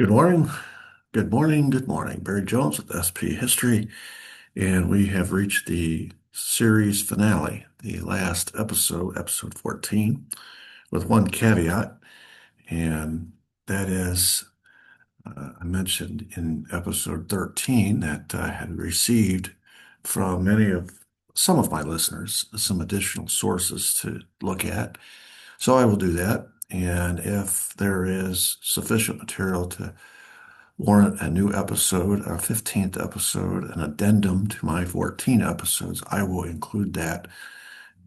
Good morning. Good morning. Good morning. Barry Jones with SP History, and we have reached the series finale, the last episode, episode 14, with one caveat, and that is I mentioned in episode 13 that I had received from some of my listeners some additional sources to look at. So I will do that, and if there is sufficient material to warrant a new episode, a 15th episode, an addendum to my 14 episodes, I will include that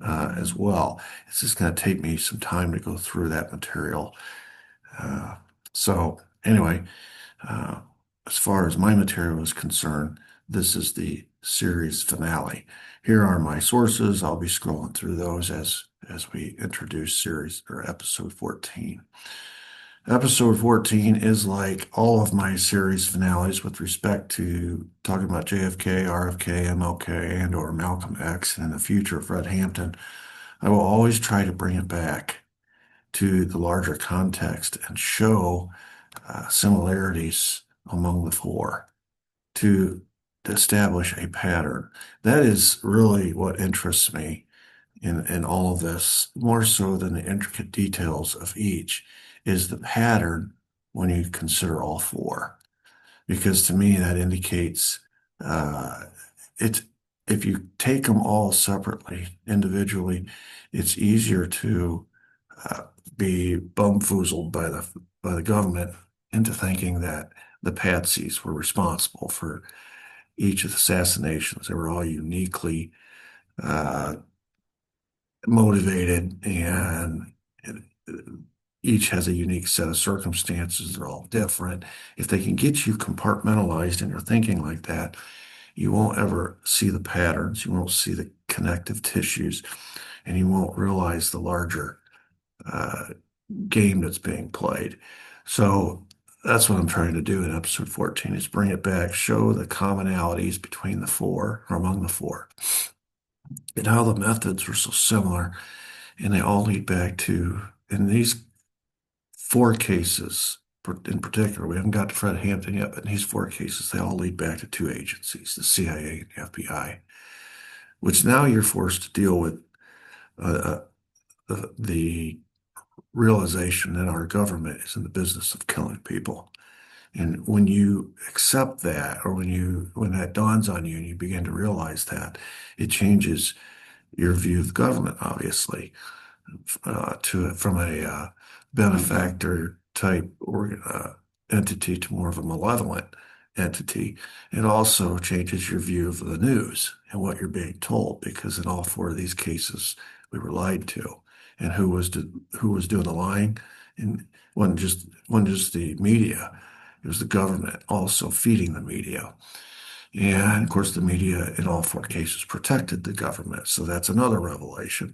as well. It's just going to take me some time to go through that material. Uh, so, anyway, uh, as far as my material is concerned, this is the series finale. Here are my sources. I'll be scrolling through those as we introduce series or episode 14. Episode 14 is like all of my series finales with respect to talking about JFK, RFK, MLK, and or Malcolm X and the future of Fred Hampton. I will always try to bring it back to the larger context and show similarities among the four to establish a pattern. That is really what interests me in all of this, more so than the intricate details of each, is the pattern when you consider all four. Because to me, that indicates uh, it's if you take them all separately, individually, it's easier to uh, be bumfoozled by the government into thinking that the patsies were responsible for each of the assassinations. They were all uniquely uh, motivated, and each has a unique set of circumstances. They're all different. If they can get you compartmentalized in your thinking like that, you won't ever see the patterns, you won't see the connective tissues, and you won't realize the larger uh, game that's being played. So that's what I'm trying to do in episode 14 is bring it back, show the commonalities between the four or among the four, and how the methods were so similar. And they all lead back to, in these four cases in particular, we haven't got to Fred Hampton yet, but in these four cases, they all lead back to two agencies, the CIA and the FBI, which now you're forced to deal with uh, the realization that our government is in the business of killing people. And when you accept that, or when that dawns on you and you begin to realize that, it changes your view of the government, obviously, from a benefactor type or entity to more of a malevolent entity. It also changes your view of the news and what you're being told, because in all four of these cases, we were lied to, and who was doing the lying, and wasn't just the media. It was the government also feeding the media. And of course, the media in all four cases protected the government. So that's another revelation.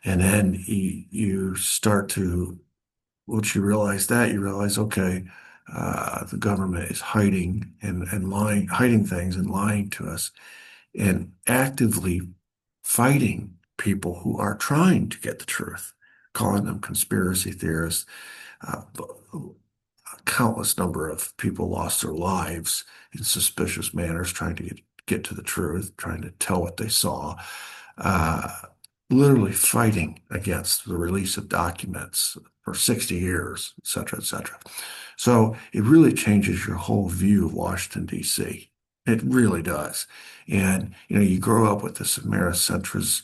And then you start to, once you realize that, you realize, okay, the government is hiding and lying, hiding things and lying to us and actively fighting people who are trying to get the truth, calling them conspiracy theorists. Uh, a countless number of people lost their lives in suspicious manners trying to get to the truth, trying to tell what they saw. Uh, Literally fighting against the release of documents for 60 years, et cetera, et cetera. So it really changes your whole view of Washington, D.C. It really does. And, you grow up with this Americentrist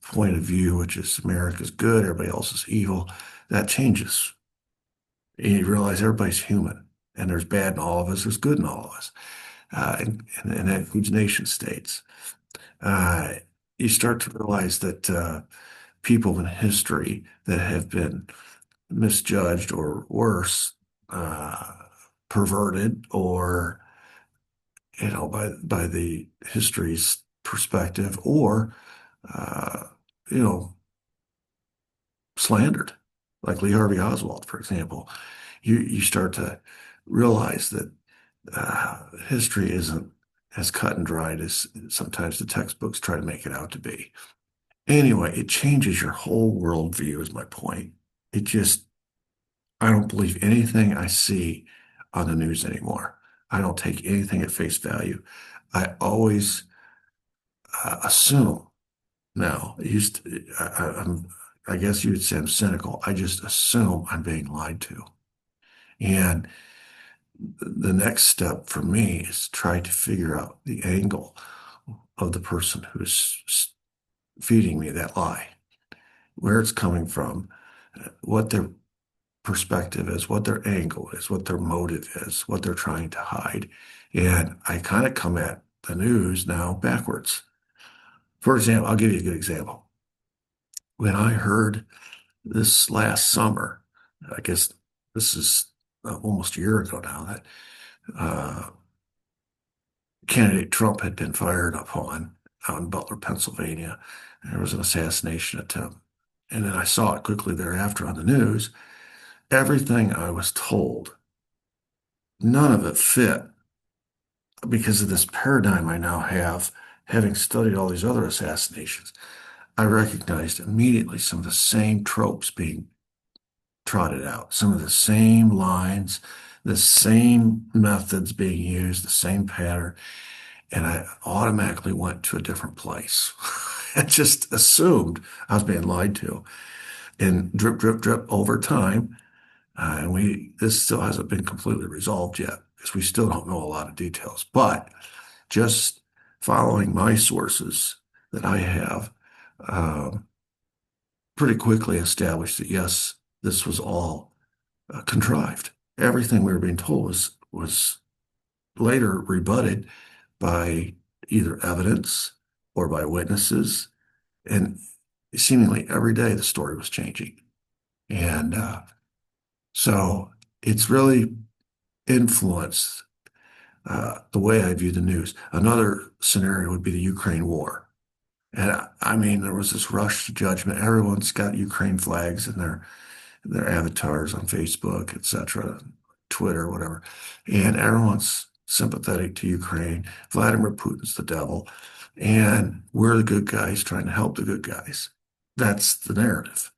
point of view, which is America's good, everybody else is evil. That changes. And you realize everybody's human, and there's bad in all of us, there's good in all of us. And that includes nation states. Uh, you start to realize that people in history that have been misjudged or worse, uh, perverted, or by the history's perspective, or uh, you know slandered, like Lee Harvey Oswald, for example. You start to realize that history isn't as cut and dried as sometimes the textbooks try to make it out to be. Anyway, it changes your whole worldview, is my point. It just, I don't believe anything I see on the news anymore. I don't take anything at face value. I always assume now. I guess you would say I'm cynical. I just assume I'm being lied to. And the next step for me is to try to figure out the angle of the person who's feeding me that lie, where it's coming from, what their perspective is, what their angle is, what their motive is, what they're trying to hide. And I kind of come at the news now backwards. For example, I'll give you a good example. When I heard this last summer, I guess this is almost a year ago now, that uh, candidate Trump had been fired upon out in Butler, Pennsylvania. And there was an assassination attempt. And then I saw it quickly thereafter on the news. Everything I was told, none of it fit because of this paradigm I now have, having studied all these other assassinations. I recognized immediately some of the same tropes being trotted out, some of the same lines, the same methods being used, the same pattern. And I automatically went to a different place. I just assumed I was being lied to. And drip, drip, drip over time. This still hasn't been completely resolved yet because we still don't know a lot of details. But just following my sources that I have, um, pretty quickly established that yes, this was all contrived. Everything we were being told was later rebutted by either evidence or by witnesses, and seemingly every day the story was changing. And so it's really influenced the way I view the news. Another scenario would be the Ukraine war. And I mean, there was this rush to judgment. Everyone's got Ukraine flags in their avatars on Facebook, etc., Twitter, whatever. And everyone's sympathetic to Ukraine. Vladimir Putin's the devil. And we're the good guys trying to help the good guys. That's the narrative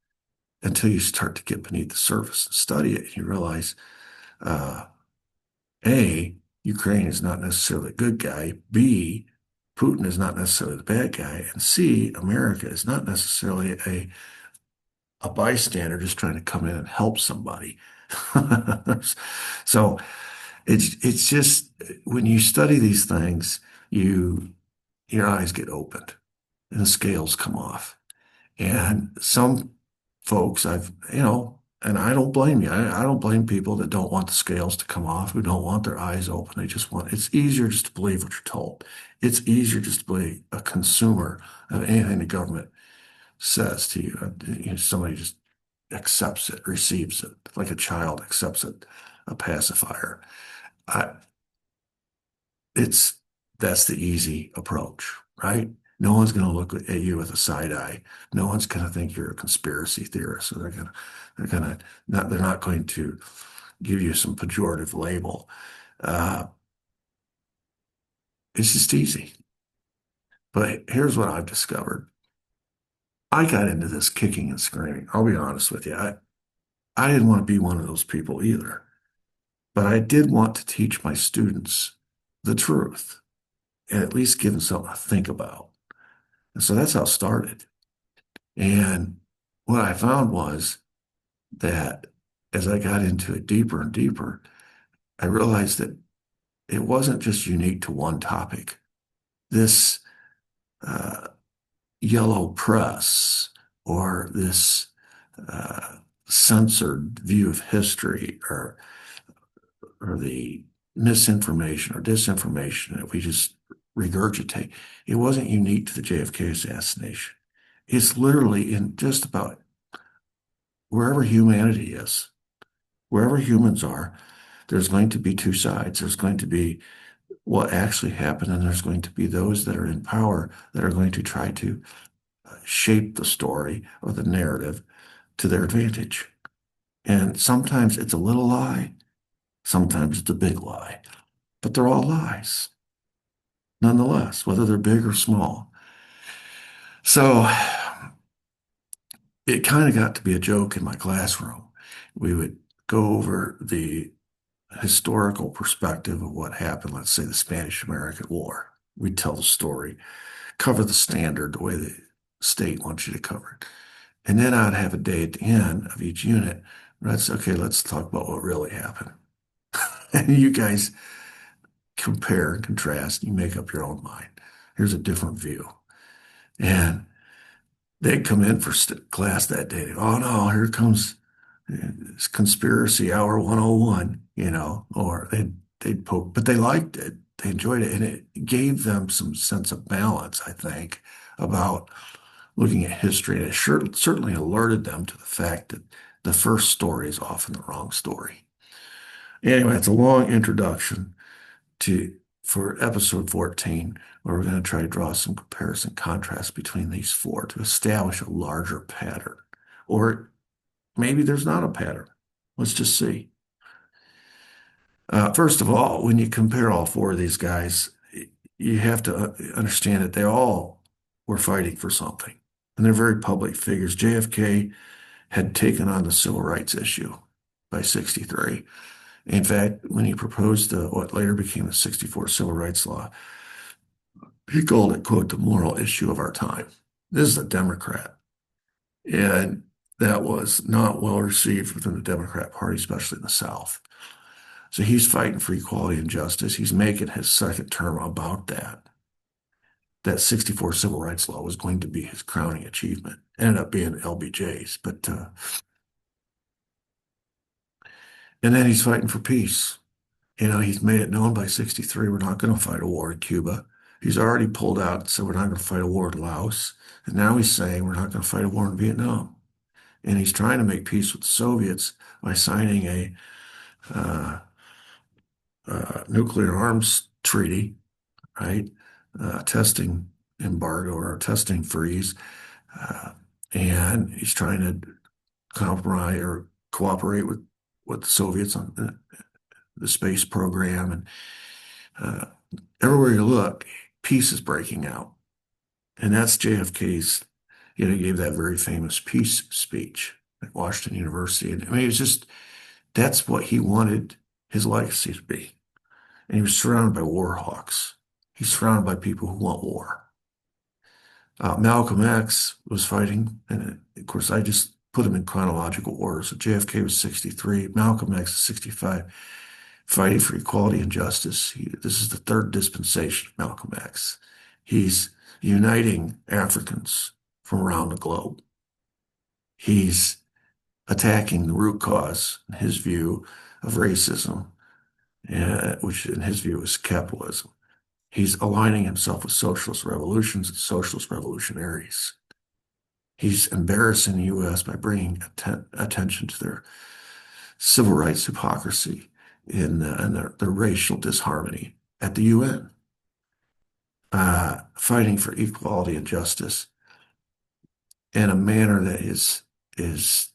until you start to get beneath the surface and study it. And you realize, uh, A, Ukraine is not necessarily a good guy. B, Putin is not necessarily the bad guy. And C, America is not necessarily a bystander just trying to come in and help somebody. So it's just when you study these things, your eyes get opened and the scales come off. And some folks and I don't blame you. I don't blame people that don't want the scales to come off, who don't want their eyes open. It's easier just to believe what you're told. It's easier just to be a consumer of anything the government says to you. Somebody just accepts it, receives it, like a child accepts it, a pacifier. I, it's that's the easy approach, right? No one's going to look at you with a side eye. No one's going to think you're a conspiracy theorist. So they're not going to give you some pejorative label. Uh, it's just easy. But here's what I've discovered. I got into this kicking and screaming. I'll be honest with you. I didn't want to be one of those people either. But I did want to teach my students the truth and at least give them something to think about. And so that's how it started. And what I found was that as I got into it deeper and deeper, I realized that it wasn't just unique to one topic. This uh, yellow press or this uh, censored view of history or the misinformation or disinformation that we just regurgitate. It wasn't unique to the JFK assassination. It's literally in just about wherever humanity is, wherever humans are, there's going to be two sides. There's going to be what actually happened, and there's going to be those that are in power that are going to try to shape the story or the narrative to their advantage. And sometimes it's a little lie, sometimes it's a big lie, but they're all lies, nonetheless, whether they're big or small. So it kind of got to be a joke in my classroom. We would go over the historical perspective of what happened, let's say the Spanish-American War. We'd tell the story, cover the standard the way the state wants you to cover it. And then I'd have a day at the end of each unit where I'd say, okay, let's talk about what really happened. And you guys compare and contrast, you make up your own mind. Here's a different view. And they'd come in for class that day. Oh no, here comes it's conspiracy hour 101, or they'd poke, but they liked it. They enjoyed it. And it gave them some sense of balance, I think, about looking at history. And it certainly alerted them to the fact that the first story is often the wrong story. Anyway, it's a long introduction to for episode 14, where we're going to try to draw some comparison contrast between these four to establish a larger pattern. Or maybe there's not a pattern. Let's just see. First of all, when you compare all four of these guys, you have to understand that they all were fighting for something. And they're very public figures. JFK had taken on the civil rights issue by 63. In fact, when he proposed what later became the 64 Civil Rights Law, he called it, quote, the moral issue of our time. This is a Democrat. And that was not well received within the Democrat Party, especially in the South. So he's fighting for equality and justice. He's making his second term about that. That 64 Civil Rights Law was going to be his crowning achievement. Ended up being LBJ's, and then he's fighting for peace. He's made it known by 63, we're not going to fight a war in Cuba. He's already pulled out and said we're not going to fight a war in Laos. And now he's saying we're not going to fight a war in Vietnam. And he's trying to make peace with the Soviets by signing a nuclear arms treaty, right? Testing embargo or testing freeze. And he's trying to compromise or cooperate with the Soviets on the space program. And everywhere you look, peace is breaking out. And that's JFK's, he gave that very famous peace speech at Washington University. And I mean, it's just, that's what he wanted his legacy to be. And he was surrounded by war hawks. He's surrounded by people who want war. Malcolm X was fighting, and of course, I just put him in chronological order. So JFK was 63, Malcolm X is 65, fighting for equality and justice. This is the third dispensation of Malcolm X. He's uniting Africans from around the globe. He's attacking the root cause, in his view, of racism, which in his view is capitalism. He's aligning himself with socialist revolutions and socialist revolutionaries. He's embarrassing the U.S. by bringing attention to their civil rights hypocrisy and their racial disharmony at the UN. Fighting for equality and justice in a manner that is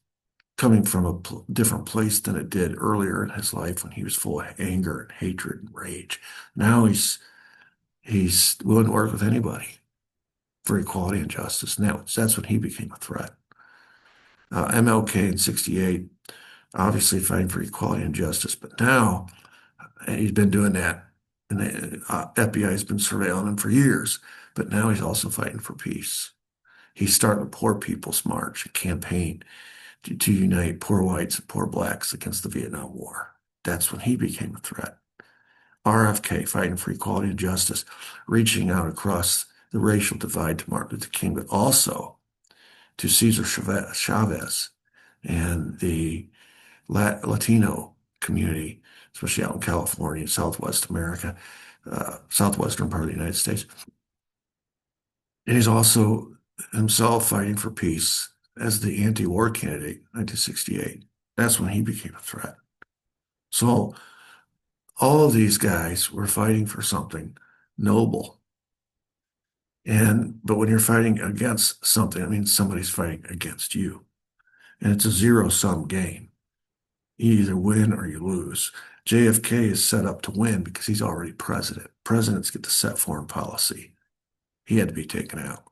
coming from a different place than it did earlier in his life when he was full of anger and hatred and rage. Now he's willing to work with anybody for equality and justice. And that's when he became a threat. MLK in 68, obviously fighting for equality and justice, but now he's been doing that, and the FBI has been surveilling him for years, but now he's also fighting for peace. He's starting a Poor People's March, a campaign to unite poor whites and poor blacks against the Vietnam War. That's when he became a threat. RFK, fighting for equality and justice, reaching out across the racial divide to Martin Luther King, but also to Cesar Chavez and the Latino community, especially out in California, Southwest America, southwestern part of the United States. And he's also himself fighting for peace as the anti-war candidate in 1968. That's when he became a threat. So all of these guys were fighting for something noble. But when you're fighting against something, it means somebody's fighting against you. And it's a zero-sum game. You either win or you lose. JFK is set up to win because he's already president. Presidents get to set foreign policy. He had to be taken out.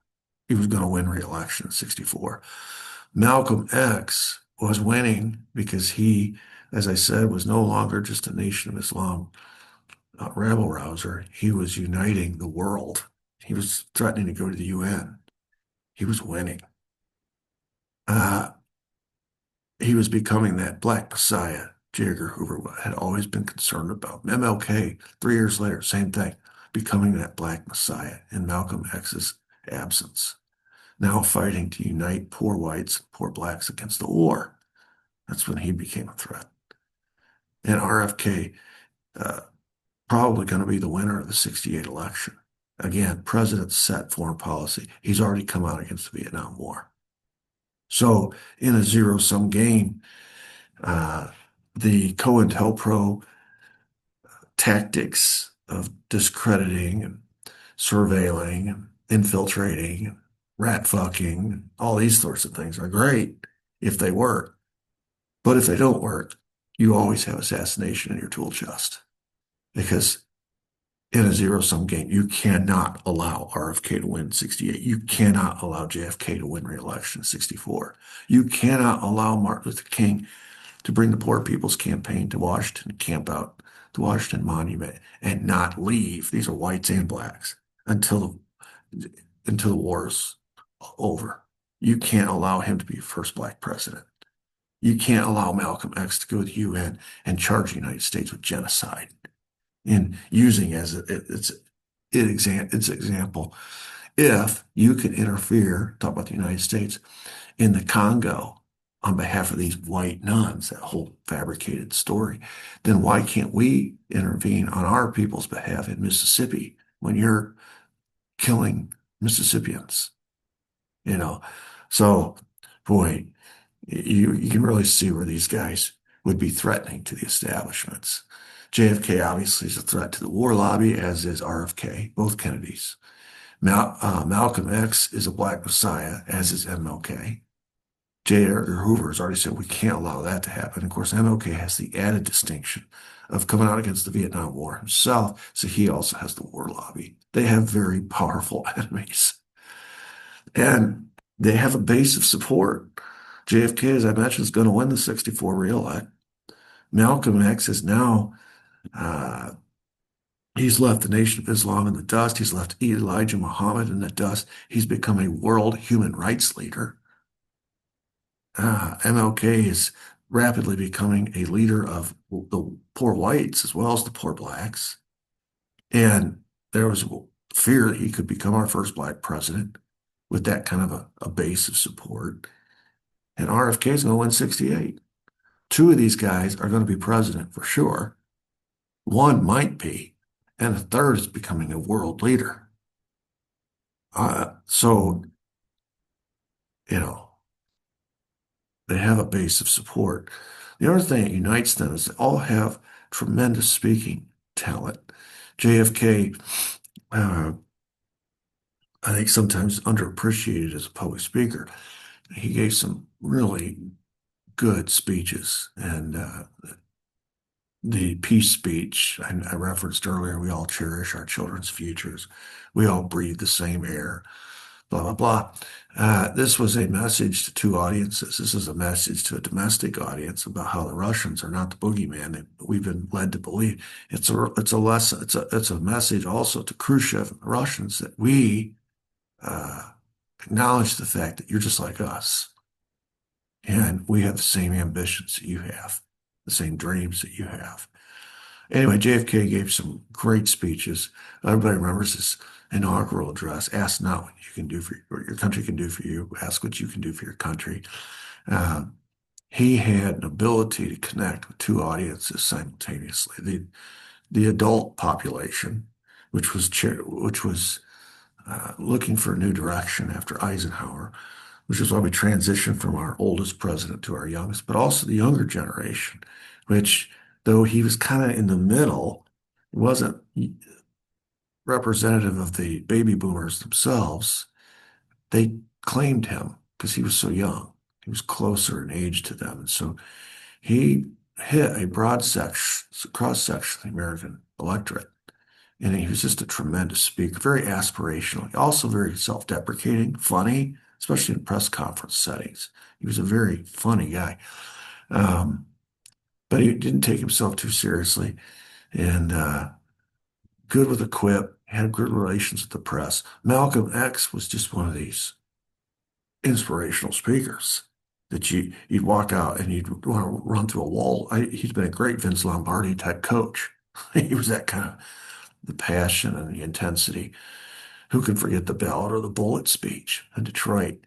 He was going to win re-election in 64. Malcolm X was winning because he as I said, was no longer just a Nation of Islam rabble rouser. He was uniting the world. He was threatening to go to the UN. He was winning. Uh, he was becoming that black messiah J. Edgar Hoover had always been concerned about. MLK, 3 years later, same thing, becoming that black messiah in Malcolm X's absence, now fighting to unite poor whites and poor blacks against the war. That's when he became a threat. And RFK, uh, probably going to be the winner of the 68 election. Again, president set foreign policy. He's already come out against the Vietnam War. So in a zero-sum game, uh, the COINTELPRO tactics of discrediting and surveilling and infiltrating and rat fucking, all these sorts of things are great if they work. But if they don't work, you always have assassination in your tool chest because in a zero-sum game, you cannot allow RFK to win 68. You cannot allow JFK to win re-election in 64. You cannot allow Martin Luther King to bring the Poor People's Campaign to Washington, camp out to Washington Monument, and not leave. These are whites and blacks until the war is over. You can't allow him to be first black president. You can't allow Malcolm X to go to the UN and charge the United States with genocide and using as its example. If you can interfere, talk about the United States, in the Congo on behalf of these white nuns, that whole fabricated story, then why can't we intervene on our people's behalf in Mississippi when you're killing Mississippians? You know, so boy, you can really see where these guys would be threatening to the establishments. JFK obviously is a threat to the war lobby, as is RFK, both Kennedys. Malcolm X is a black messiah, as is MLK. J. Edgar Hoover has already said we can't allow that to happen. Of course, MLK has the added distinction of coming out against the Vietnam War himself, so he also has the war lobby. They have very powerful enemies. And they have a base of support. JFK, as I mentioned, is going to win the 64 re-elect. Malcolm X is now, uh, he's left the Nation of Islam in the dust. He's left Elijah Muhammad in the dust. He's become a world human rights leader. MLK is rapidly becoming a leader of the poor whites as well as the poor blacks. And there was fear that he could become our first black president with that kind of a base of support. And RFK is going to win 68. Two of these guys are going to be president for sure. One might be, and a third is becoming a world leader. So, you know, they have a base of support. The other thing that unites them is they all have tremendous speaking talent. JFK, I think sometimes underappreciated as a public speaker. He gave some really good speeches, and the peace speech I referenced earlier, we all cherish our children's futures. We all breathe the same air, blah, blah, blah. This was a message to two audiences. This is a message to a domestic audience about how the Russians are not the boogeyman that we've been led to believe. It's a lesson. It's a message also to Khrushchev and the Russians that we acknowledge the fact that you're just like us. And we have the same ambitions that you have, the same dreams that you have. Anyway, JFK gave some great speeches. Everybody remembers his inaugural address: ask not what you can do for your country can do for you, ask what you can do for your country. He had an ability to connect with two audiences simultaneously. The adult population, which was looking for a new direction after Eisenhower, which is why we transitioned from our oldest president to our youngest, but also the younger generation, which, though he was kind of in the middle, wasn't representative of the baby boomers themselves. They claimed him because he was so young. He was closer in age to them. And so he hit a broad cross-section of the American electorate. And he was just a tremendous speaker, very aspirational, also very self-deprecating, funny, especially in press conference settings. He was a very funny guy. but he didn't take himself too seriously and good with a quip, had good relations with the press. Malcolm X was just one of these inspirational speakers that you'd walk out and you'd want to run through a wall. He's been a great Vince Lombardi type coach. He was that kind of the passion and the intensity. Who can forget the ballot or the bullet speech in Detroit?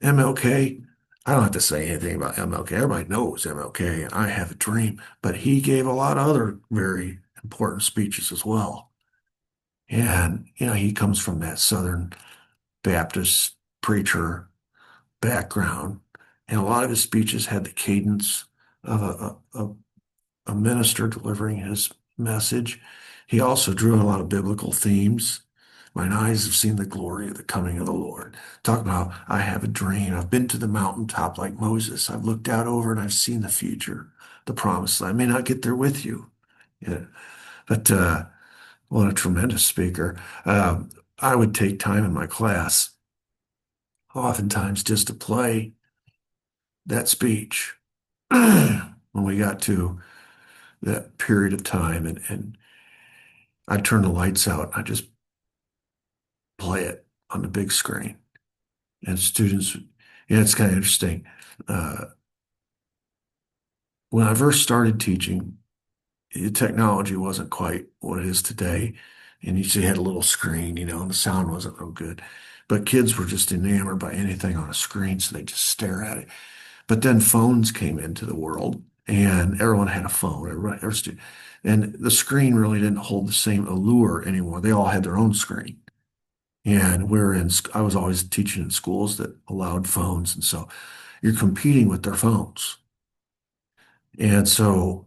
MLK, I don't have to say anything about MLK. Everybody knows MLK, and I have a dream, but he gave a lot of other very important speeches as well. And, he comes from that Southern Baptist preacher background, and a lot of his speeches had the cadence of a minister delivering his message. He also drew on a lot of biblical themes. Mine eyes have seen the glory of the coming of the Lord. Talk about, I have a dream. I've been to the mountaintop like Moses. I've looked out over and I've seen the future, the promised land. I may not get there with you, yeah, but what a tremendous speaker. I would take time in my class, oftentimes just to play that speech when we got to that period of time, and I'd turn the lights out. I just play it on the big screen. And students, yeah, it's kind of interesting. Uh, when I first started teaching, the technology wasn't quite what it is today. And you had a little screen, and the sound wasn't real good. But kids were just enamored by anything on a screen, so they just stare at it. But then phones came into the world, and everyone had a phone. And the screen really didn't hold the same allure anymore. They all had their own screen. And I was always teaching in schools that allowed phones. And so you're competing with their phones. And so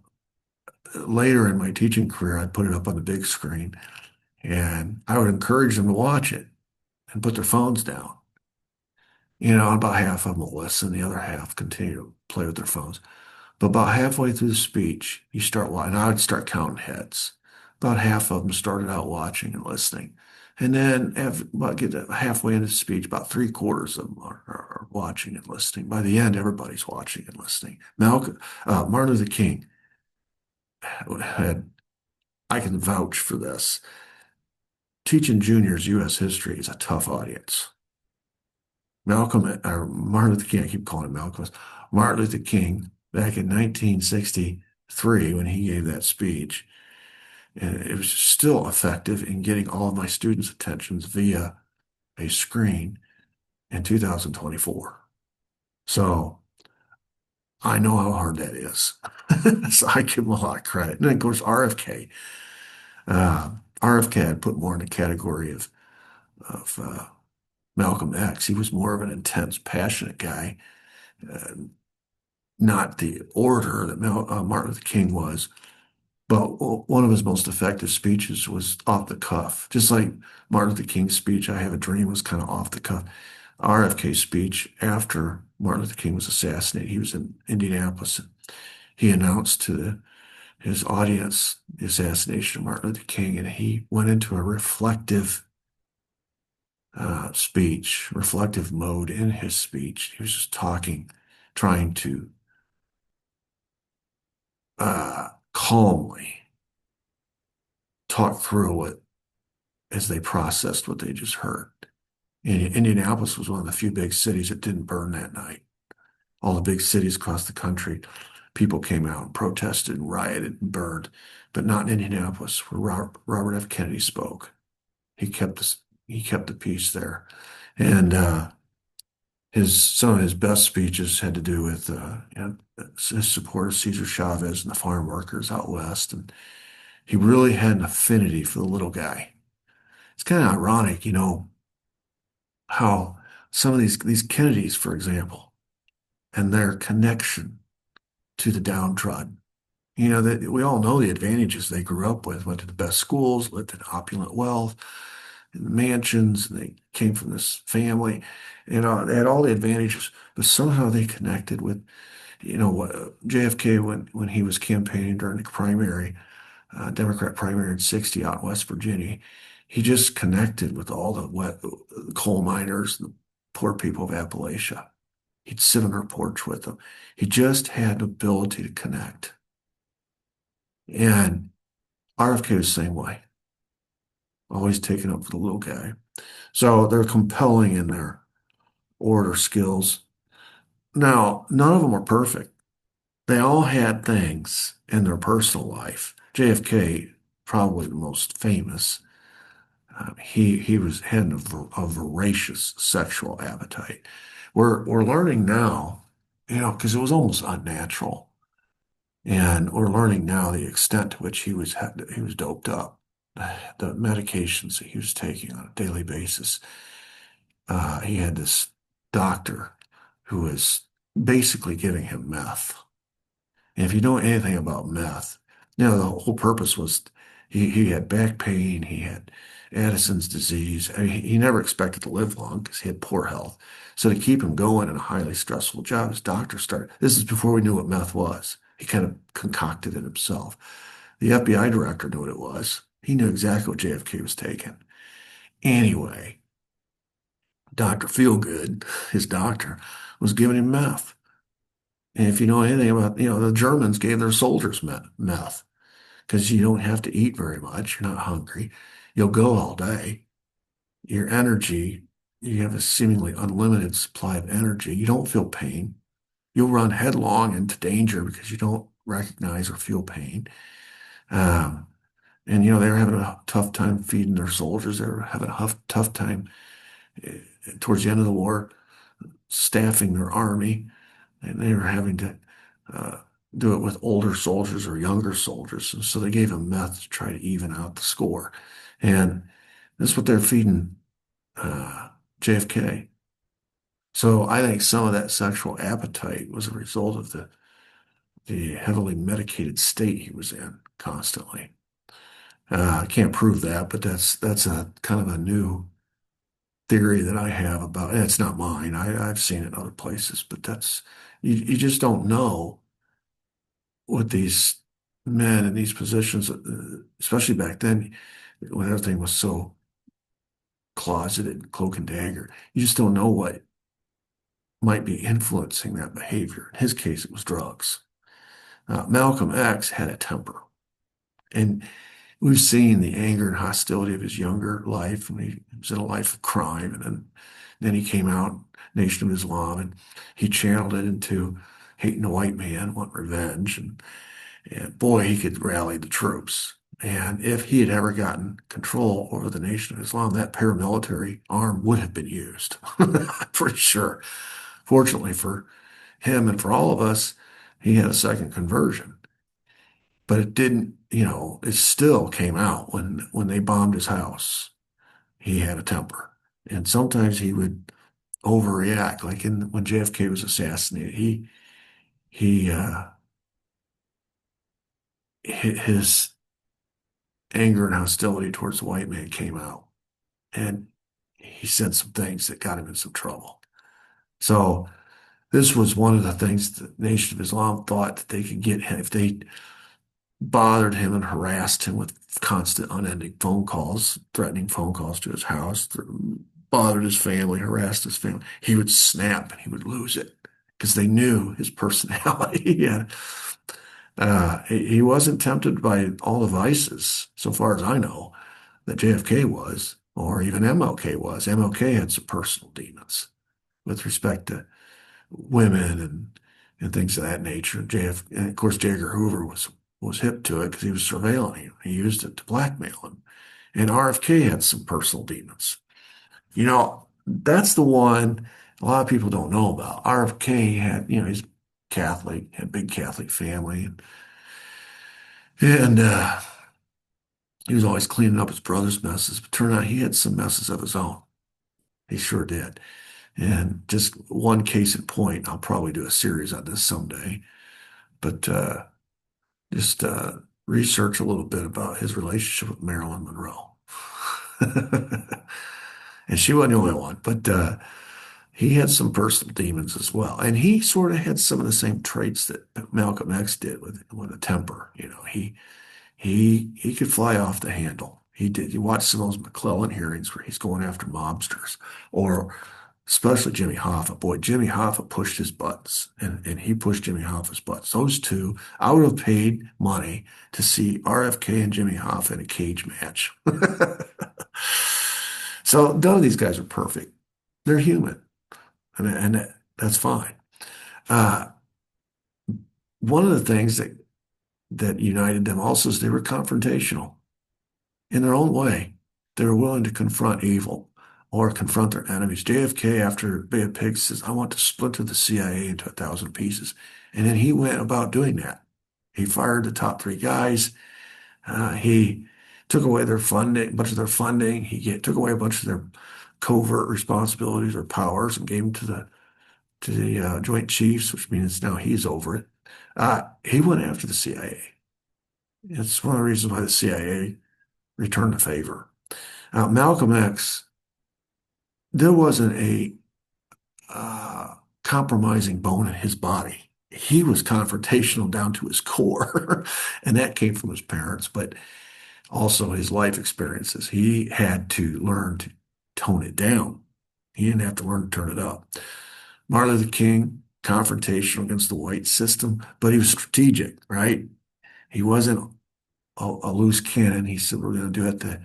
later in my teaching career, I put it up on the big screen and I would encourage them to watch it and put their phones down. About half of them will listen, the other half continue to play with their phones. But about halfway through the speech, you start watching. I would start counting heads. About half of them started out watching and listening. And then about get to halfway into the speech, about three-quarters of them are watching and listening. By the end, everybody's watching and listening. Martin Luther King had, I can vouch for this. Teaching juniors U.S. history is a tough audience. Martin Luther King, I keep calling him Malcolm. Martin Luther King, back in 1963, when he gave that speech, and it was still effective in getting all of my students' attentions via a screen in 2024. So I know how hard that is. So I give him a lot of credit. And then, of course, RFK. Uh, RFK had put more in the category of Malcolm X. He was more of an intense, passionate guy, uh, not the orator that Martin Luther King was. But one of his most effective speeches was off the cuff. Just like Martin Luther King's speech, I Have a Dream, was kind of off the cuff. RFK's speech after Martin Luther King was assassinated, he was in Indianapolis. He announced to his audience the assassination of Martin Luther King, and he went into a reflective speech, reflective mode in his speech. He was just talking, trying to calmly talk through it as they processed what they just heard. And Indianapolis was one of the few big cities that didn't burn that night. All the big cities across the country, people came out and protested and rioted and burned, but not in Indianapolis, where Robert F. Kennedy spoke. He kept the peace there, and some of his best speeches had to do with his support of Cesar Chavez and the farm workers out west, and he really had an affinity for the little guy. It's kind of ironic, how some of these Kennedys, for example, and their connection to the downtrodden. That we all know the advantages they grew up with, went to the best schools, lived in opulent wealth, in mansions, and they came from this family. They had all the advantages, but somehow they connected with, JFK when he was campaigning during the primary, Democrat primary in 60 out in West Virginia. He just connected with all the coal miners, the poor people of Appalachia. He'd sit on their porch with them. He just had the ability to connect. And RFK was the same way, always taking up for the little guy. So they're compelling in their order skills. Now, none of them are perfect. They all had things in their personal life. JFK, probably the most famous. He was had a voracious sexual appetite. We're learning now, because it was almost unnatural, and we're learning now the extent to which he was doped up, the medications that he was taking on a daily basis. He had this doctor who was basically giving him meth. And if you know anything about meth, the whole purpose was he had back pain, he had Addison's disease. I mean, he never expected to live long because he had poor health. So to keep him going in a highly stressful job, his doctor started. This is before we knew what meth was. He kind of concocted it himself. The FBI director knew what it was. He knew exactly what JFK was taking. Anyway, Dr. Feelgood, his doctor, was giving him meth. And if you know anything about, the Germans gave their soldiers meth because you don't have to eat very much. You're not hungry. You'll go all day. Your energy, you have a seemingly unlimited supply of energy. You don't feel pain. You'll run headlong into danger because you don't recognize or feel pain. Um, and, they were having a tough time feeding their soldiers. They were having a tough time towards the end of the war staffing their army. And they were having to uh, do it with older soldiers or younger soldiers. And so they gave them meth to try to even out the score. And that's what they're feeding JFK. So I think some of that sexual appetite was a result of the heavily medicated state he was in constantly. I can't prove that, but that's a kind of a new theory that I have about, and it's not mine. I've seen it in other places, but you just don't know with these men in these positions, especially back then when everything was so closeted, cloak and dagger. You just don't know what might be influencing that behavior. In his case, it was drugs. Malcolm X had a temper, and we've seen the anger and hostility of his younger life when he was in a life of crime, and then he came out, Nation of Islam, and he channeled it into hating the white man, want revenge, and boy, he could rally the troops. And if he had ever gotten control over the Nation of Islam, that paramilitary arm would have been used. I'm pretty sure. Fortunately for him and for all of us, he had a second conversion. But it didn't, it still came out when they bombed his house. He had a temper. And sometimes he would overreact, like when JFK was assassinated. He his anger and hostility towards the white man came out, and he said some things that got him in some trouble. So this was one of the things the Nation of Islam thought that they could get him if they bothered him and harassed him with constant, unending phone calls, threatening phone calls to his house, bothered his family, harassed his family. He would snap and he would lose it because they knew his personality. And he wasn't tempted by all the vices, so far as I know, that JFK was, or even MLK was. MLK had some personal demons with respect to women and things of that nature. And of course, J. Edgar Hoover was hip to it because he was surveilling him. He used it to blackmail him. And RFK had some personal demons. That's the one a lot of people don't know about. RFK had, he's Catholic, had a big Catholic family, and he was always cleaning up his brother's messes. But turned out he had some messes of his own. He sure did. And just one case in point, I'll probably do a series on this someday. But just research a little bit about his relationship with Marilyn Monroe. And she wasn't the only one, but he had some personal demons as well. And he sort of had some of the same traits that Malcolm X did with a temper. He could fly off the handle. He did. You watch some of those McClellan hearings where he's going after mobsters or especially Jimmy Hoffa. Boy, Jimmy Hoffa pushed his buttons, and he pushed Jimmy Hoffa's buttons. Those two, I would have paid money to see RFK and Jimmy Hoffa in a cage match. So none of these guys are perfect. They're human, and that's fine. Uh, One of the things that united them also is they were confrontational in their own way. They were willing to confront evil or confront their enemies. JFK, after Bay of Pigs, says, I want to splinter the CIA into 1,000 pieces. And then he went about doing that. He fired the top three guys. He took away their funding, a bunch of their funding. Took away a bunch of their covert responsibilities or powers and gave them to the Joint Chiefs, which means now he's over it. He went after the CIA. It's one of the reasons why the CIA returned the favor. Malcolm X, there wasn't a compromising bone in his body. He was confrontational down to his core, and that came from his parents, but also his life experiences. He had to learn to tone it down. He didn't have to learn to turn it up. Martin Luther King, confrontational against the white system, but he was strategic, right? He wasn't a loose cannon. He said, we're going to do it the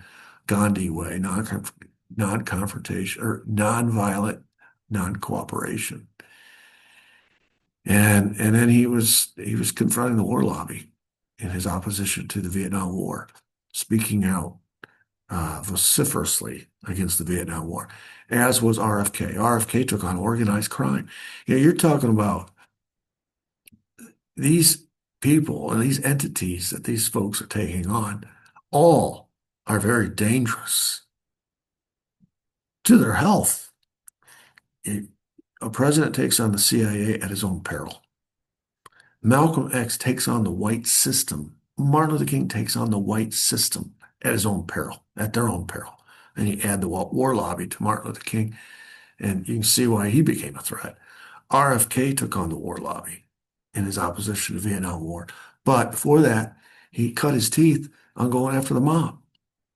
Gandhi way, non-confrontation or non-violent, non-cooperation. And then he was confronting the war lobby in his opposition to the Vietnam War, speaking out vociferously against the Vietnam War, as was RFK. RFK took on organized crime. You're talking about these people and these entities that these folks are taking on, all are very dangerous to their health. A president takes on the CIA at his own peril. Malcolm X takes on the white system. Martin Luther King takes on the white system at his own peril, at their own peril. And you add the war lobby to Martin Luther King, and you can see why he became a threat. RFK took on the war lobby in his opposition to the Vietnam War. But before that, he cut his teeth on going after the mob.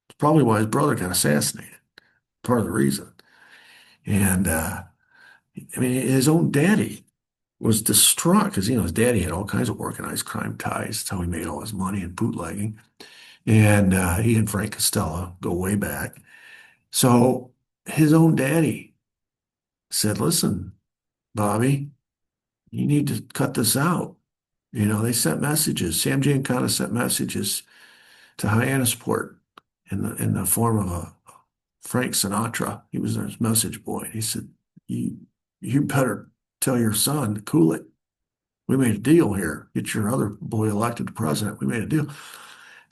It's probably why his brother got assassinated. Part of the reason. And I mean, his own daddy was distraught because, his daddy had all kinds of organized crime ties. That's how he made all his money in bootlegging. And he and Frank Costello go way back. So his own daddy said, listen, Bobby, you need to cut this out. They sent messages. Sam Giancana sent messages to Hyannisport in the form of a Frank Sinatra. He was their message boy. He said, you better tell your son to cool it. We made a deal here. Get your other boy elected to president. We made a deal.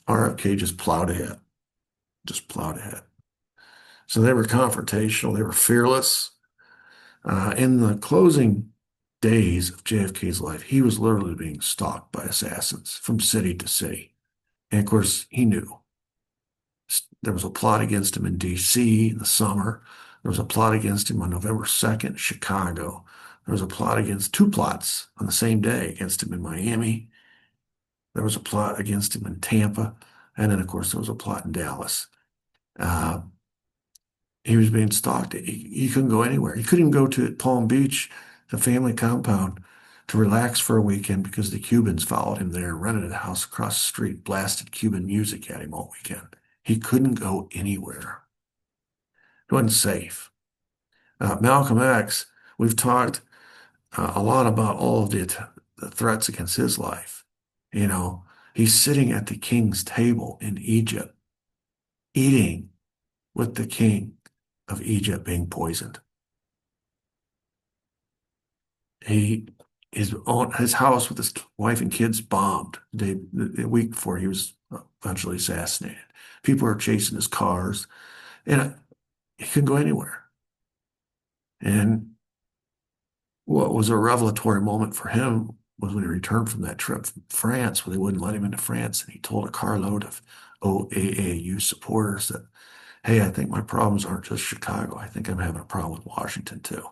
RFK just plowed ahead. Just plowed ahead. So they were confrontational. They were fearless. In the closing days of JFK's life, he was literally being stalked by assassins from city to city. And of course, he knew. There was a plot against him in D.C. in the summer. There was a plot against him on November 2nd in Chicago. There was two plots on the same day against him in Miami. There was a plot against him in Tampa. And then, of course, there was a plot in Dallas. He was being stalked. He couldn't go anywhere. He couldn't even go to Palm Beach, the family compound, to relax for a weekend because the Cubans followed him there, rented a house across the street, blasted Cuban music at him all weekend. He couldn't go anywhere. It wasn't safe. Malcolm X, we've talked a lot about all of the threats against his life. He's sitting at the king's table in Egypt, eating with the king of Egypt being poisoned. His house with his wife and kids bombed the week before he was eventually assassinated. People are chasing his cars, and he couldn't go anywhere. And what was a revelatory moment for him was when he returned from that trip from France, where they wouldn't let him into France, and he told a carload of OAAU supporters that, hey, I think my problems aren't just Chicago. I think I'm having a problem with Washington too.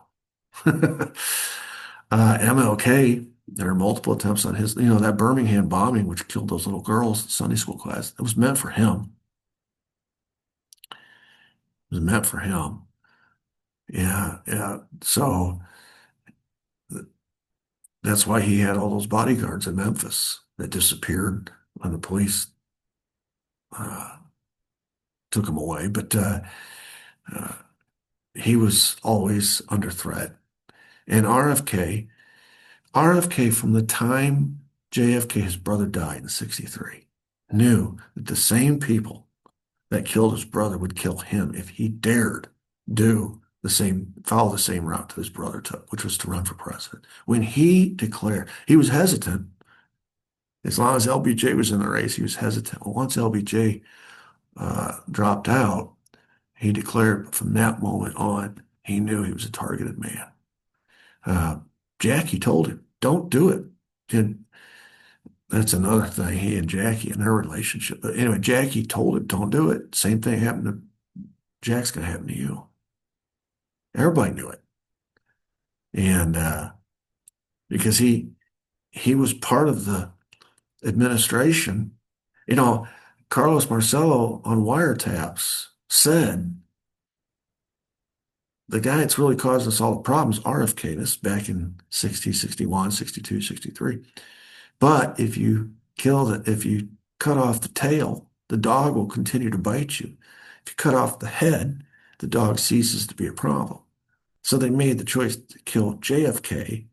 MLK, there are multiple attempts on his, that Birmingham bombing, which killed those little girls in Sunday school class. It was meant for him. It was meant for him. Yeah, yeah. So th- that's why he had all those bodyguards in Memphis that disappeared when the police uh, took him away. But uh, he was always under threat. And RFK from the time JFK, his brother, died in 63, knew that the same people that killed his brother would kill him if he dared follow the same route that his brother took, which was to run for president. When he declared, he was hesitant. As long as LBJ was in the race, he was hesitant. Well, once LBJ dropped out, he declared from that moment on, he knew he was a targeted man. Uh, Jackie told him, don't do it. And that's another thing, he and Jackie and their relationship. But anyway, Jackie told him, don't do it. Same thing happened to Jack's going to happen to you. Everybody knew it. And because he was part of the administration, you know, Carlos Marcello on wiretaps said the guy that's really caused us all the problems, RFK, this back in 60, 61, 62, 63. But if you cut off the tail, the dog will continue to bite you. If you cut off the head, the dog ceases to be a problem. So they made the choice to kill JFK,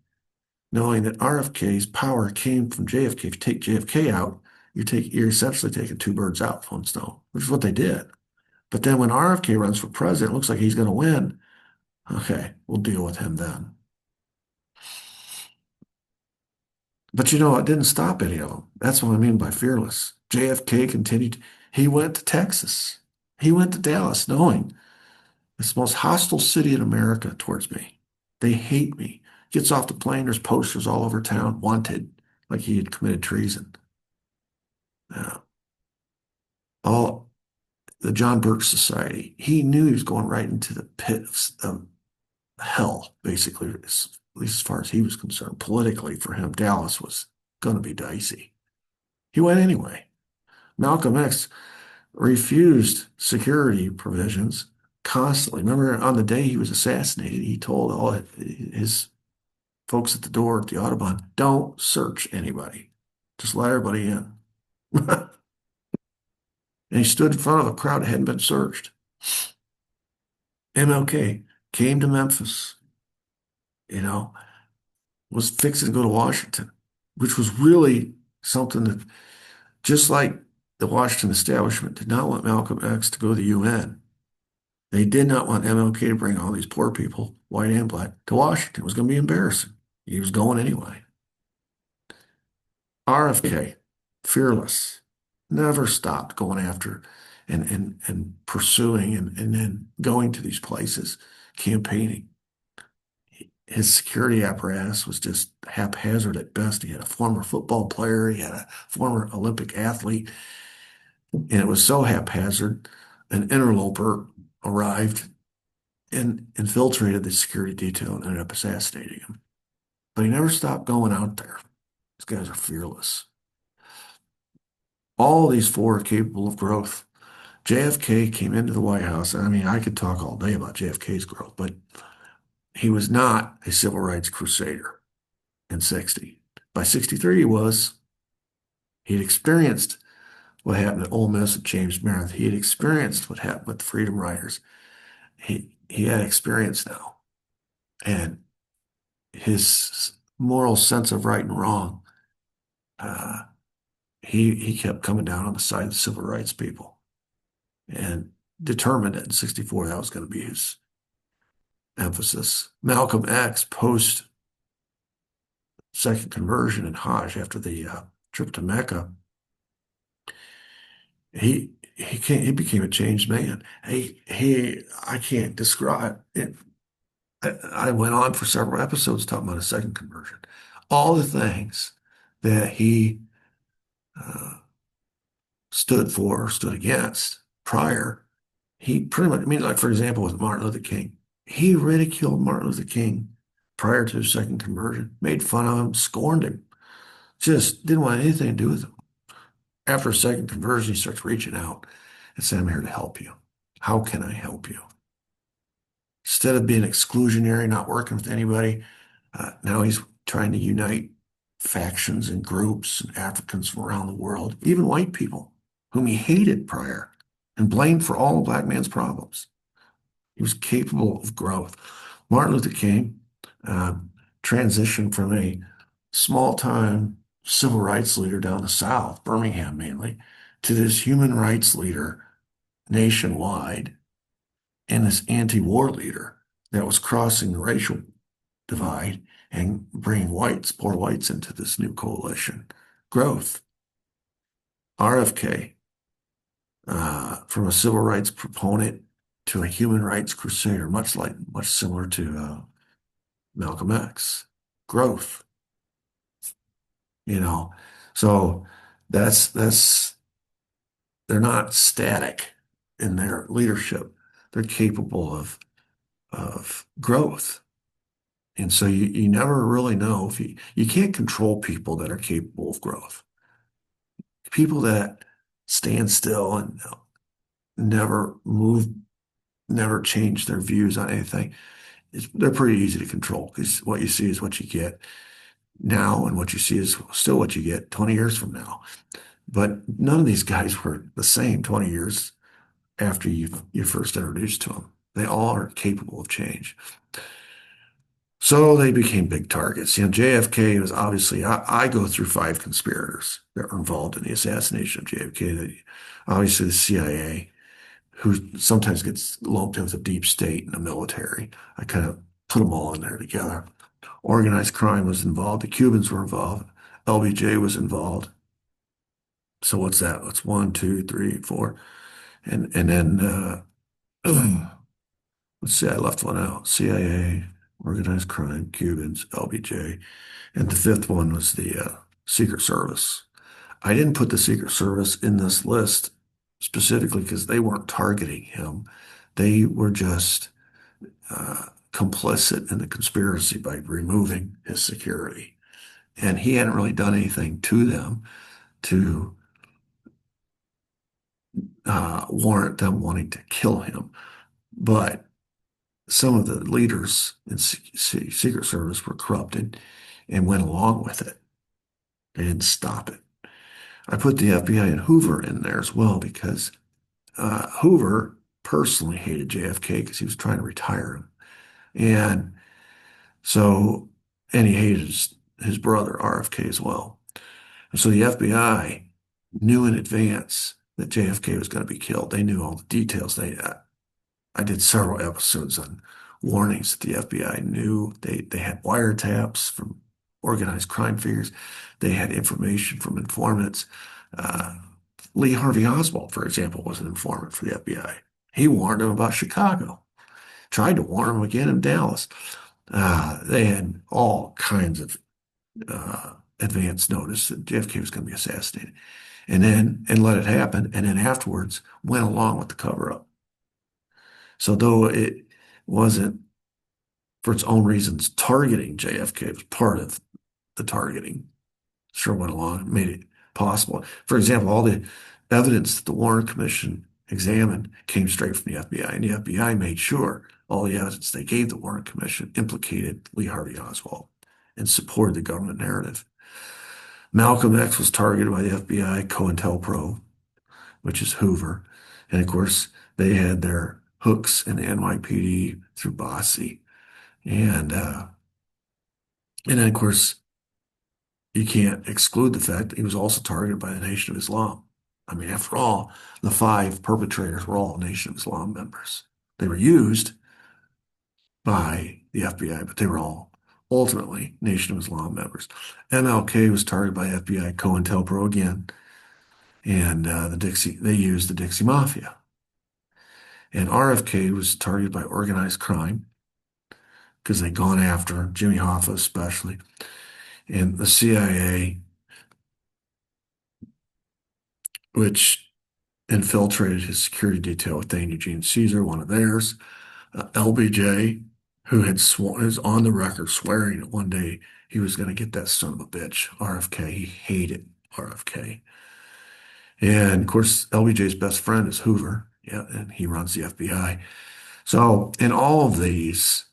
knowing that RFK's power came from JFK. If you take JFK out, you're essentially taking two birds out with one stone, which is what they did. But then when RFK runs for president, it looks like he's going to win. Okay, we'll deal with him then. But it didn't stop any of them. That's what I mean by fearless. JFK continued. He went to Texas. He went to Dallas, knowing it's the most hostile city in America towards me. They hate me. Gets off the plane, there's posters all over town, wanted, like he had committed treason. Uh, all the John Birch Society. He knew he was going right into the pit of hell, basically, at least as far as he was concerned. Politically, for him, Dallas was going to be dicey. He went anyway. Malcolm X refused security provisions constantly. Remember, on the day he was assassinated, he told all his folks at the door at the Audubon, don't search anybody. Just let everybody in. And he stood in front of a crowd that hadn't been searched. MLK came to Memphis, you know, was fixing to go to Washington, which was really something that, just like the Washington establishment, did not want Malcolm X to go to the UN. They did not want MLK to bring all these poor people, white and black, to Washington. It was going to be embarrassing. He was going anyway. RFK, fearless, never stopped going after and pursuing and then going to these places, campaigning. His security apparatus was just haphazard at best. He had a former football player, he had a former Olympic athlete, and it was so haphazard. An interloper arrived and infiltrated the security detail and ended up assassinating him. But he never stopped going out there. These guys are fearless. All these four are capable of growth. JFK came into the White House. I mean, I could talk all day about JFK's growth, but he was not a civil rights crusader in 60. By 63, he was. He'd experienced what happened at Ole Miss at James Meredith. He had experienced what happened with the Freedom Riders. He had experience now. And his moral sense of right and wrong, uh, he kept coming down on the side of the civil rights people and determined that in 64 that was going to be his emphasis. Malcolm X, post second conversion in Hajj after the trip to Mecca, he became a changed man. I can't describe it. I went on for several episodes talking about a second conversion. All the things that he uh, stood for, stood against prior, he pretty much, I mean, like for example, with Martin Luther King, he ridiculed Martin Luther King prior to his second conversion, made fun of him, scorned him, just didn't want anything to do with him. After a second conversion, he starts reaching out and saying, I'm here to help you. How can I help you? Instead of being exclusionary, not working with anybody, now he's trying to unite factions and groups and Africans from around the world, even white people whom he hated prior and blamed for all of black man's problems. He was capable of growth. Martin Luther King uh, transitioned from a small-time civil rights leader down the South, Birmingham mainly, to this human rights leader nationwide and this anti-war leader that was crossing the racial divide and bringing whites, poor whites, into this new coalition. Growth. RFK, from a civil rights proponent to a human rights crusader, much similar to Malcolm X. Growth, you know. So that's they're not static in their leadership. They're capable of growth. And so you never really know if you can't control people that are capable of growth. People that stand still and never move, never change their views on anything, they're pretty easy to control because what you see is what you get now, and what you see is still what you get 20 years from now. But none of these guys were the same 20 years after you first introduced to them. They all are capable of change. So they became big targets. JFK was obviously, I go through five conspirators that were involved in the assassination of JFK. Obviously, the CIA, who sometimes gets lumped in with the deep state and the military. I kind of put them all in there together. Organized crime was involved. The Cubans were involved. LBJ was involved. So what's that? That's one, two, three, four. And then let's see, I left one out. CIA, organized crime, Cubans, LBJ. And the fifth one was the Secret Service. I didn't put the Secret Service in this list specifically because they weren't targeting him. They were just complicit in the conspiracy by removing his security. And he hadn't really done anything to them to warrant them wanting to kill him. But some of the leaders in Secret Service were corrupted and went along with it. They didn't stop it. I put the FBI and Hoover in there as well because Hoover personally hated JFK because he was trying to retire him. And so, and he hated his brother, RFK, as well. And so the FBI knew in advance that JFK was going to be killed. They knew all the details. I did several episodes on warnings that the FBI knew. They had wiretaps from organized crime figures. They had information from informants. Lee Harvey Oswald, for example, was an informant for the FBI. He warned them about Chicago, tried to warn them again in Dallas. They had all kinds of advance notice that JFK was going to be assassinated, and let it happen, and then afterwards went along with the cover-up. So though it wasn't for its own reasons targeting JFK, it was part of the targeting. Sure went along, made it possible. For example, all the evidence that the Warren Commission examined came straight from the FBI, and the FBI made sure all the evidence they gave the Warren Commission implicated Lee Harvey Oswald and supported the government narrative. Malcolm X was targeted by the FBI COINTELPRO, which is Hoover. And of course, they had their hooks in the NYPD through Bossie. And then, of course, you can't exclude the fact that he was also targeted by the Nation of Islam. I mean, after all, the five perpetrators were all Nation of Islam members. They were used by the FBI, but they were all ultimately Nation of Islam members. MLK was targeted by FBI COINTELPRO again, and they used the Dixie Mafia. And RFK was targeted by organized crime because they'd gone after Jimmy Hoffa especially, and the CIA, which infiltrated his security detail with Dane Eugene Caesar, one of theirs. LBJ, who is on the record swearing that one day he was going to get that son of a bitch, RFK. He hated RFK. And of course, LBJ's best friend is Hoover, yeah, and he runs the FBI. So in all of these,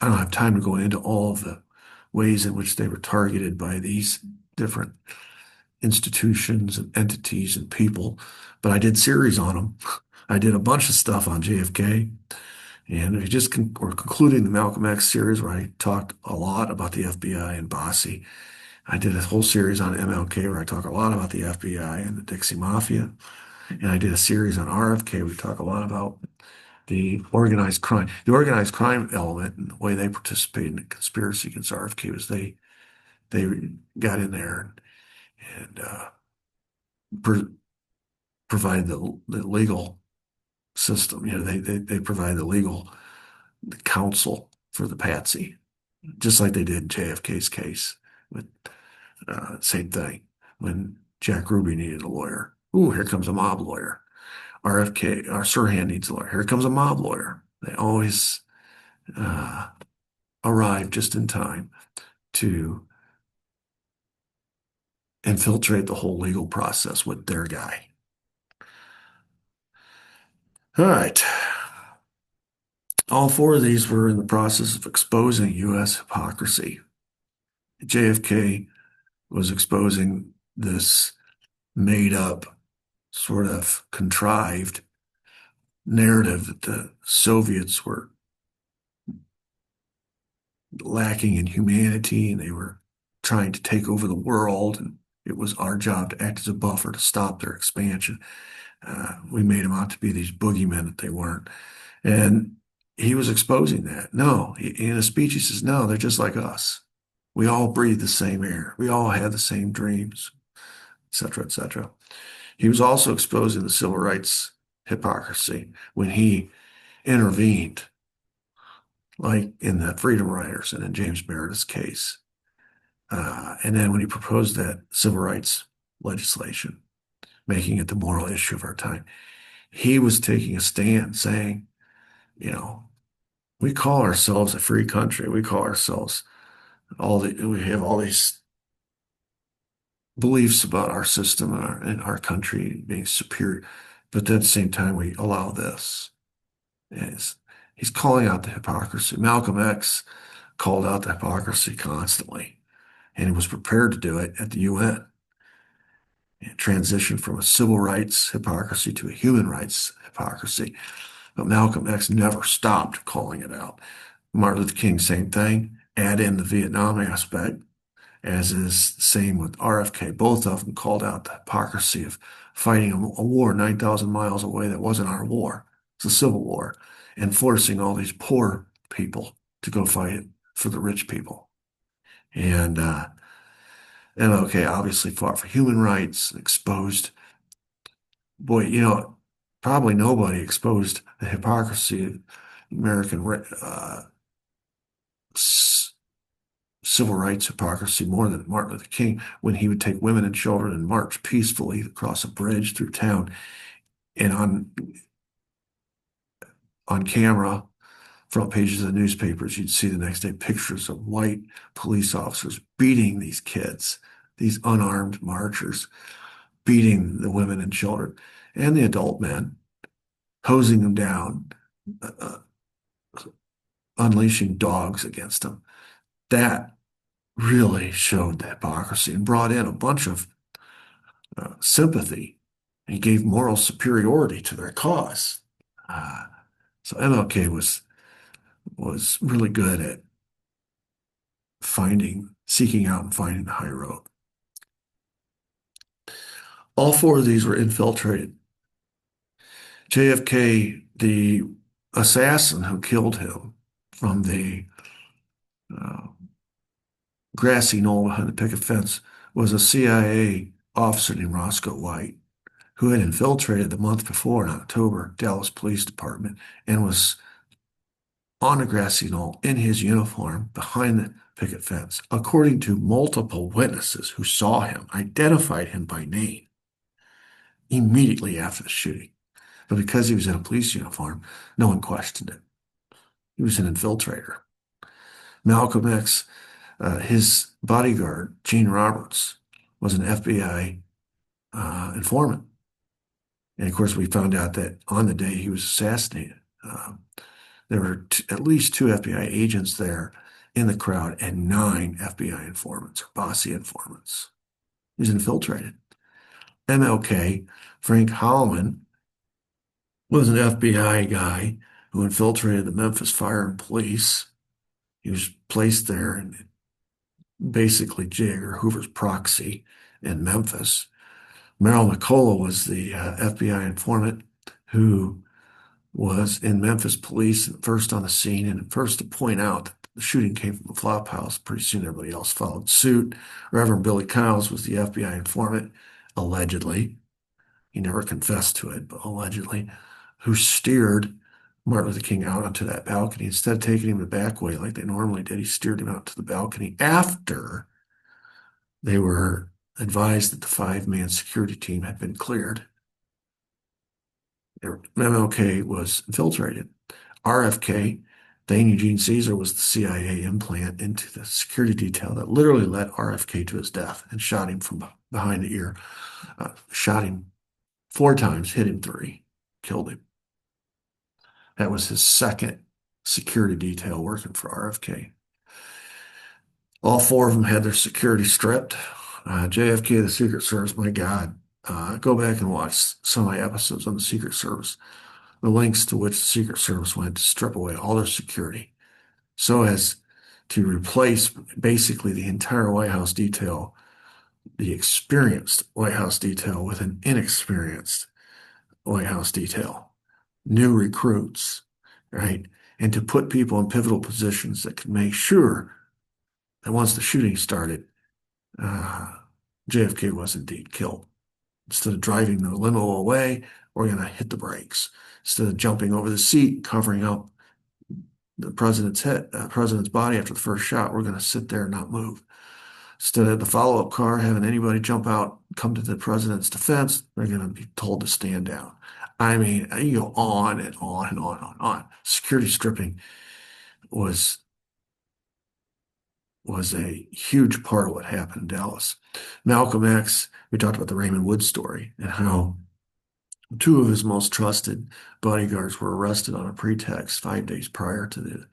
I don't have time to go into all of the ways in which they were targeted by these different institutions and entities and people, but I did series on them. I did a bunch of stuff on JFK, and we're concluding the Malcolm X series where I talked a lot about the FBI and Bossie. I did a whole series on MLK where I talk a lot about the FBI and the Dixie Mafia, and I did a series on RFK. We talk a lot about the organized crime element, and the way they participated in the conspiracy against RFK was they got in there and pro provided the legal system. They provide the legal counsel for the patsy, just like they did in JFK's case. With same thing when Jack Ruby needed a lawyer. Ooh, here comes a mob lawyer. RFK, our Sirhan needs a lawyer. Here comes a mob lawyer. They always uh, arrive just in time to infiltrate the whole legal process with their guy. All right. All four of these were in the process of exposing U.S. hypocrisy. JFK was exposing this made up, sort of contrived narrative that the Soviets were lacking in humanity and they were trying to take over the world. And it was our job to act as a buffer to stop their expansion. We made them out to be these boogeymen that they weren't. And he was exposing that. No, in a speech, he says, no, they're just like us. We all breathe the same air. We all have the same dreams, et cetera, et cetera. He was also exposing the civil rights hypocrisy when he intervened, like in the Freedom Riders and in James Meredith's case. And then when he proposed that civil rights legislation, making it the moral issue of our time, he was taking a stand saying, you know, we call ourselves a free country. We call ourselves we have all these beliefs about our system and our country being superior. But at the same time, we allow this. And he's calling out the hypocrisy. Malcolm X called out the hypocrisy constantly, and he was prepared to do it at the UN. And transitioned from a civil rights hypocrisy to a human rights hypocrisy. But Malcolm X never stopped calling it out. Martin Luther King, same thing. Add in the Vietnam aspect, as is the same with RFK. Both of them called out the hypocrisy of fighting a war 9,000 miles away that wasn't our war. It's a civil war, and forcing all these poor people to go fight it for the rich people. And MLK obviously fought for human rights, exposed, boy, probably nobody exposed the hypocrisy of American civil rights hypocrisy more than Martin Luther King when he would take women and children and march peacefully across a bridge through town. And on camera, front pages of the newspapers, you'd see the next day pictures of white police officers beating these kids, these unarmed marchers, beating the women and children and the adult men, hosing them down, uh, unleashing dogs against them. That really showed the hypocrisy and brought in a bunch of sympathy and gave moral superiority to their cause. So MLK was really good at seeking out and finding the high road. All four of these were infiltrated. JFK, the assassin who killed him from the uh, grassy knoll behind the picket fence, was a CIA officer named Roscoe White, who had infiltrated the month before in October, Dallas Police Department, and was on a grassy knoll in his uniform behind the picket fence, according to multiple witnesses who saw him, identified him by name immediately after the shooting. But because he was in a police uniform, no one questioned it. He was an infiltrator. Malcolm X, his bodyguard, Gene Roberts, was an FBI informant. And of course, we found out that on the day he was assassinated, Uh, there were at least two FBI agents there in the crowd and nine FBI informants or bossy informants. He's infiltrated. MLK, Frank Holloman, was an FBI guy who infiltrated the Memphis Fire and Police. He was placed there and basically J. Edgar Hoover's proxy in Memphis. Merrill McCullough was the FBI informant who was in Memphis police and first on the scene and first to point out that the shooting came from the flop house. Pretty soon everybody else followed suit. Reverend Billy Kyles was the FBI informant, allegedly. He never confessed to it, but allegedly, who steered Martin Luther King out onto that balcony. Instead of taking him the back way like they normally did, he steered him out to the balcony after they were advised that the five-man security team had been cleared. MLK was infiltrated. RFK, Dane Eugene Caesar, was the CIA implant into the security detail that literally led RFK to his death and shot him from behind the ear. Shot him four times, hit him three, killed him. That was his second security detail working for RFK. All four of them had their security stripped. JFK, the Secret Service, my God, go back and watch some of my episodes on the Secret Service, the lengths to which the Secret Service went to strip away all their security so as to replace basically the entire White House detail, the experienced White House detail, with an inexperienced White House detail, new recruits, right? And to put people in pivotal positions that could make sure that once the shooting started, JFK was indeed killed. Instead of driving the limo away, we're going to hit the brakes. Instead of jumping over the seat, covering up the president's head, president's body after the first shot, we're going to sit there and not move. Instead of the follow-up car having anybody jump out, come to the president's defense, they're going to be told to stand down. I mean, you go on and on and on and on. Security stripping was a huge part of what happened in Dallas. Malcolm X, we talked about the Raymond Wood story and how two of his most trusted bodyguards were arrested on a pretext 5 days prior to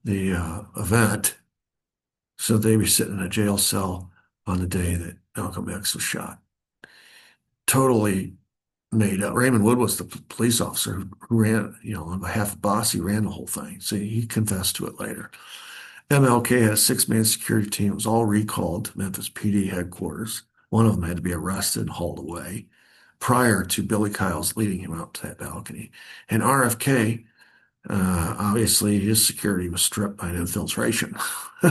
the event. So they were sitting in a jail cell on the day that Malcolm X was shot. Totally made up. Raymond Wood was the police officer who ran, on behalf of Boss, he ran the whole thing. So he confessed to it later. MLK had a six-man security team. It was all recalled to Memphis PD headquarters. One of them had to be arrested and hauled away prior to Billy Kyles leading him out to that balcony. And RFK, obviously, his security was stripped by an infiltration.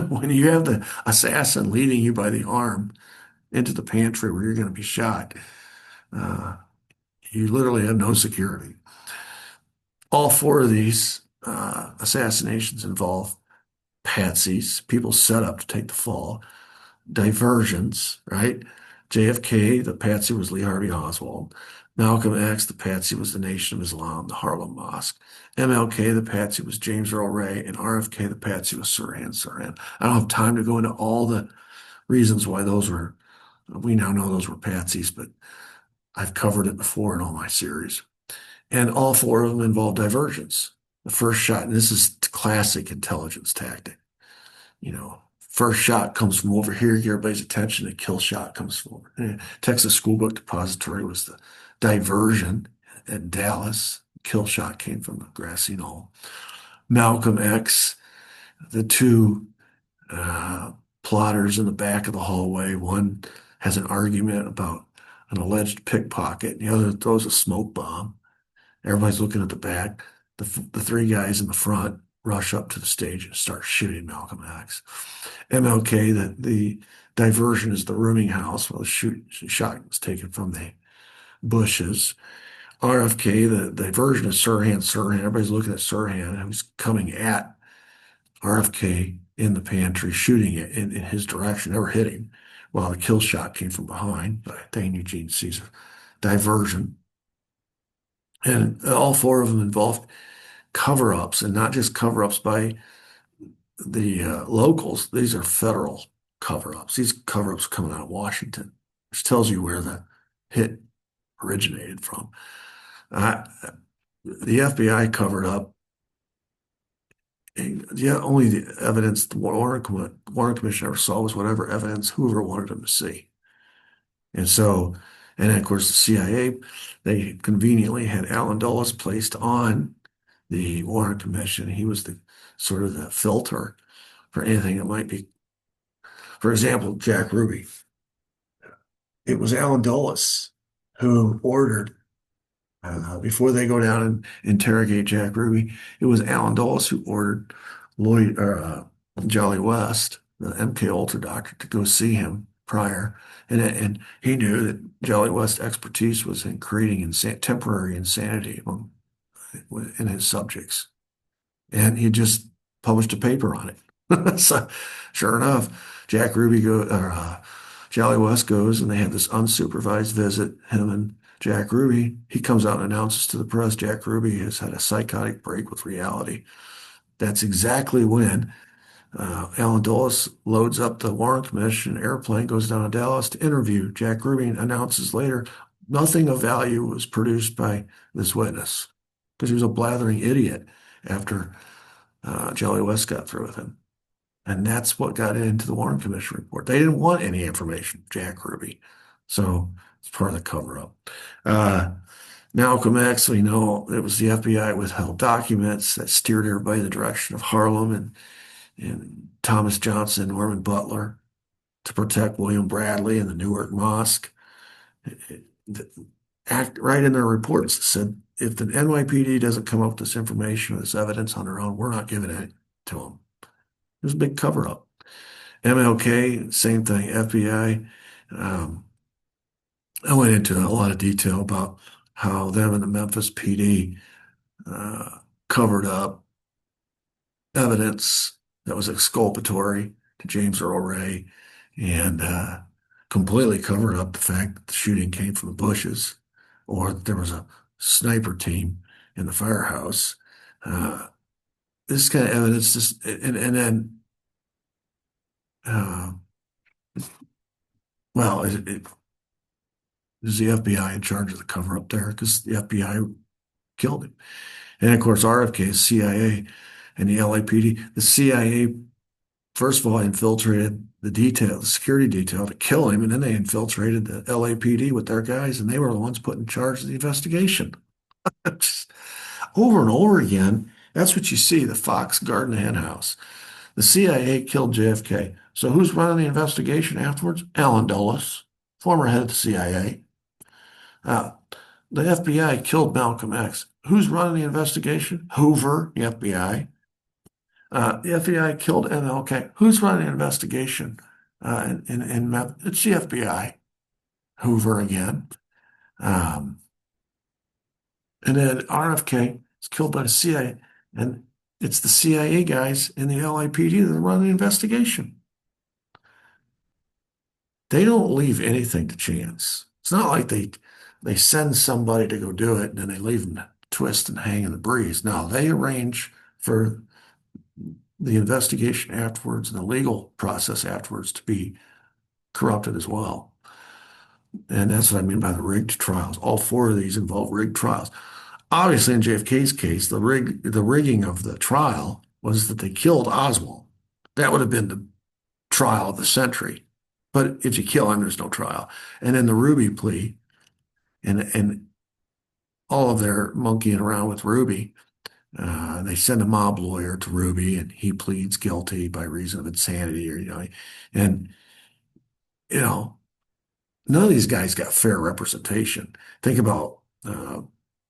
When you have the assassin leading you by the arm into the pantry where you're going to be shot, you literally have no security. All four of these assassinations involve patsies, people set up to take the fall, diversions, right? JFK, the patsy was Lee Harvey Oswald. Malcolm X, the patsy was the Nation of Islam, the Harlem Mosque. MLK, the patsy was James Earl Ray, and RFK, the patsy was Sirhan Sirhan. I don't have time to go into all the reasons why we now know those were patsies, but I've covered it before in all my series. And all four of them involved diversions. The first shot, and this is classic intelligence tactic. First shot comes from over here, get everybody's attention. The kill shot comes from over. Texas School Book Depository was the diversion at Dallas. Kill shot came from the grassy knoll. Malcolm X, the two plotters in the back of the hallway. One has an argument about an alleged pickpocket, and the other throws a smoke bomb. Everybody's looking at the back. The three guys in the front rush up to the stage and start shooting Malcolm X. MLK, the diversion is the rooming house while the shot was taken from the bushes. RFK, the diversion is Sirhan Sirhan. Everybody's looking at Sirhan, who's coming at RFK in the pantry, shooting it in his direction, never hitting, while the kill shot came from behind by Dane Eugene Caesar. Diversion. And all four of them involved cover-ups, and not just cover-ups by the locals. These are federal cover-ups. These cover-ups coming out of Washington, which tells you where the hit originated from. the FBI covered up yeah, only the evidence the Warren Commission ever saw was whatever evidence Hoover wanted them to see. And so, and then of course the CIA, they conveniently had Alan Dulles placed on the Warren Commission. He was the sort of the filter for anything that might be, for example, Jack Ruby. It was Alan Dulles who ordered before they go down and interrogate Jack Ruby, it was Alan Dulles who ordered Lloyd or Jolly West, the MK Ultra doctor, to go see him prior, and he knew that Jolly West's expertise was in creating temporary insanity in his subjects, and he just published a paper on it. So, sure enough, Jolly West goes, and they have this unsupervised visit. Him and Jack Ruby. He comes out and announces to the press, Jack Ruby has had a psychotic break with reality. That's exactly when Alan Dulles loads up the Warren Commission airplane, goes down to Dallas to interview Jack Ruby, and announces later nothing of value was produced by this witness because he was a blathering idiot after Jolly West got through with him. And that's what got into the Warren Commission report. They didn't want any information, Jack Ruby. So it's part of the cover up. Uh, Malcolm X, we know it was the FBI withheld documents that steered everybody in the direction of Harlem and Thomas Johnson, Norman Butler to protect William Bradley and the Newark Mosque. Act right in their reports said if the NYPD doesn't come up with this information or this evidence on their own, we're not giving it to them. It was a big cover up. MLK, same thing, FBI. Um, I went into a lot of detail about how them and the Memphis PD covered up evidence that was exculpatory to James Earl Ray and completely covered up the fact that the shooting came from the bushes or that there was a sniper team in the firehouse. Uh, this kind of evidence, and then, uh, well, is the FBI in charge of the cover up there? Because the FBI killed him. And of course, RFK is CIA and the LAPD. The CIA, first of all, infiltrated the security detail to kill him, and then they infiltrated the LAPD with their guys, and they were the ones put in charge of the investigation. Just over and over again, that's what you see, the Fox Garden Hen House. The CIA killed JFK. So who's running the investigation afterwards? Alan Dulles, former head of the CIA. Uh, the FBI killed Malcolm X. Who's running the investigation? Hoover, the FBI. The FBI killed MLK. Who's running the investigation? It's the FBI. Hoover again. Um, and then RFK is killed by the CIA. And it's the CIA guys in the LAPD that run the investigation. They don't leave anything to chance. It's not like they send somebody to go do it and then they leave them to twist and hang in the breeze. No, they arrange for the investigation afterwards and the legal process afterwards to be corrupted as well. And that's what I mean by the rigged trials. All four of these involve rigged trials. Obviously, in JFK's case, the rigging of the trial was that they killed Oswald. That would have been the trial of the century. But if you kill him, there's no trial. And then the Ruby plea and all of their monkeying around with Ruby, they send a mob lawyer to Ruby, and he pleads guilty by reason of insanity, and you know, none of these guys got fair representation. Think about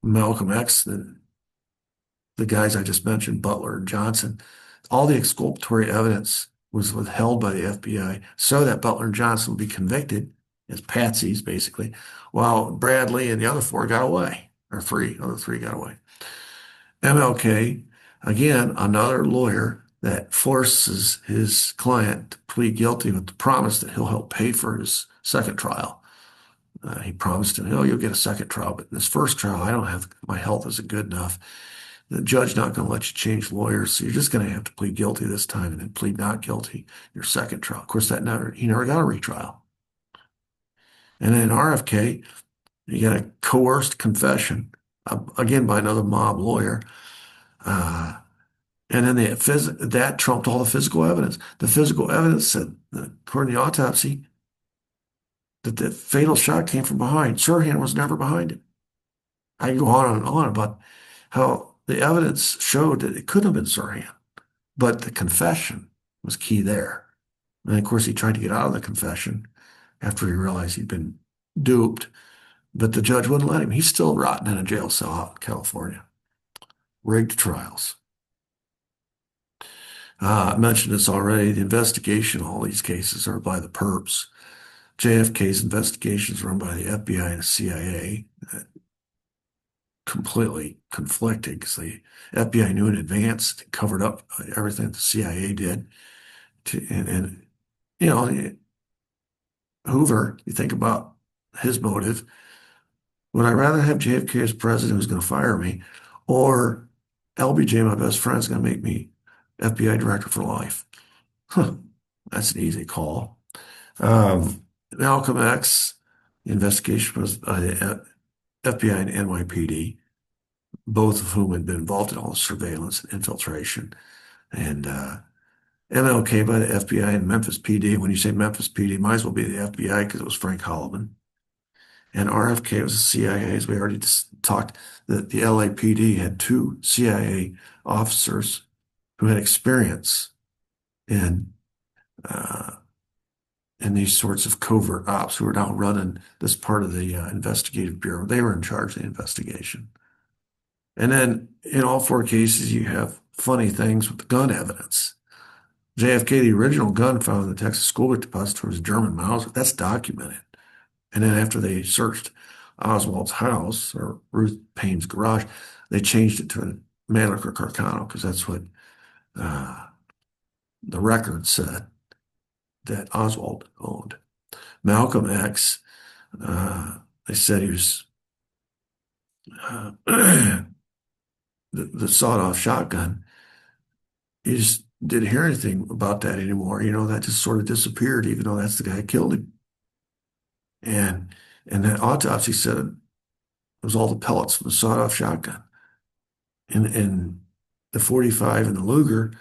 Malcolm X, the guys I just mentioned, Butler and Johnson. All the exculpatory evidence was withheld by the FBI so that Butler and Johnson would be convicted as patsies, basically, while Bradley and the other four got away, or other three got away. MLK, again, another lawyer that forces his client to plead guilty with the promise that he'll help pay for his second trial. He promised him, oh, you'll get a second trial, but in this first trial, my health isn't good enough. The judge not going to let you change lawyers, so you're just going to have to plead guilty this time and then plead not guilty your second trial. Of course, he never got a retrial. And then RFK, you got a coerced confession again by another mob lawyer. Uh, and then that trumped all the physical evidence. The physical evidence said, according to the autopsy, that the fatal shot came from behind. Sirhan was never behind it. I can go on and on about how the evidence showed that it couldn't have been Sirhan, but the confession was key there. And of course, he tried to get out of the confession after he realized he'd been duped, but the judge wouldn't let him. He's still rotting in a jail cell out in California. Rigged trials. I mentioned this already. The investigation, all these cases are by the perps. JFK's investigation is run by the FBI and the CIA. Completely conflicted because the FBI knew in advance, covered up everything the CIA did. And you know, Hoover, you think about his motive. Would I rather have JFK as president who's going to fire me, or LBJ, my best friend, is going to make me FBI director for life? Huh, that's an easy call. Malcolm X, the investigation was by the FBI and NYPD, both of whom had been involved in all the surveillance and infiltration. And MLK by the FBI and Memphis PD. When you say Memphis PD, might as well be the FBI because it was Frank Holloman. And RFK was the CIA, as we already talked. The LAPD had two CIA officers who had experience in uh, in these sorts of covert ops who are now running this part of the investigative bureau. They were in charge of the investigation. And then in all four cases, you have funny things with the gun evidence. JFK, the original gun found in the Texas School depository was a German Mauser. That's documented. And then after they searched Oswald's house or Ruth Payne's garage, they changed it to a Mannlicher Carcano because that's what uh, the record said that Oswald owned. Malcolm X, they said he was the sawed-off shotgun. You just didn't hear anything about that anymore. You know, that just sort of disappeared, even though that's the guy who killed him. And that autopsy said it was all the pellets from the sawed-off shotgun. And the 45 and the Luger,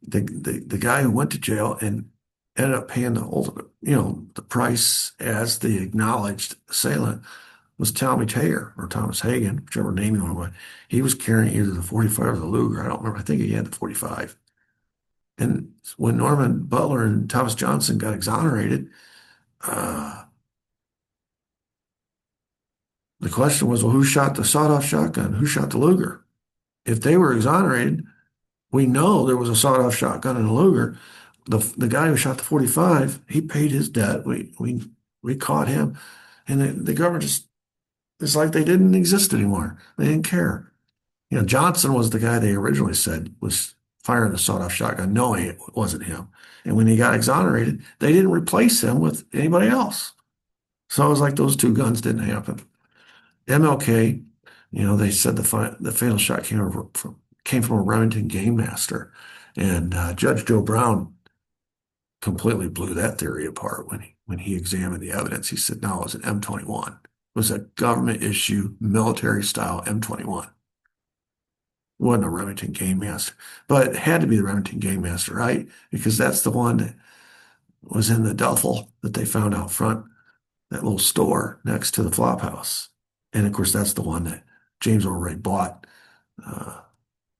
the guy who went to jail and ended up paying the ultimate, the price as the acknowledged assailant was Tommy Taylor or Thomas Hagen, whichever name you want to. He was carrying either the 45 or the Luger. I don't remember. I think he had the 45. And when Norman Butler and Thomas Johnson got exonerated, the question was, well, who shot the sawed-off shotgun? Who shot the Luger? If they were exonerated, we know there was a sawed-off shotgun and a Luger. The guy who shot the 45, he paid his debt. We caught him, and the government just it's like they didn't exist anymore. They didn't care. Johnson was the guy they originally said was firing the sawed-off shotgun, knowing it wasn't him. And when he got exonerated, they didn't replace him with anybody else. So it was like those two guns didn't happen. MLK, they said the fatal shot came from a Remington game master, and Judge Joe Brown completely blew that theory apart when he examined the evidence. He said, no, it was an M21. It was a government issue, military style M21. It wasn't a Remington game master, but it had to be the Remington game master, right? Because that's the one that was in the duffel that they found out front, that little store next to the flop house. And of course, that's the one that James Earl Ray bought a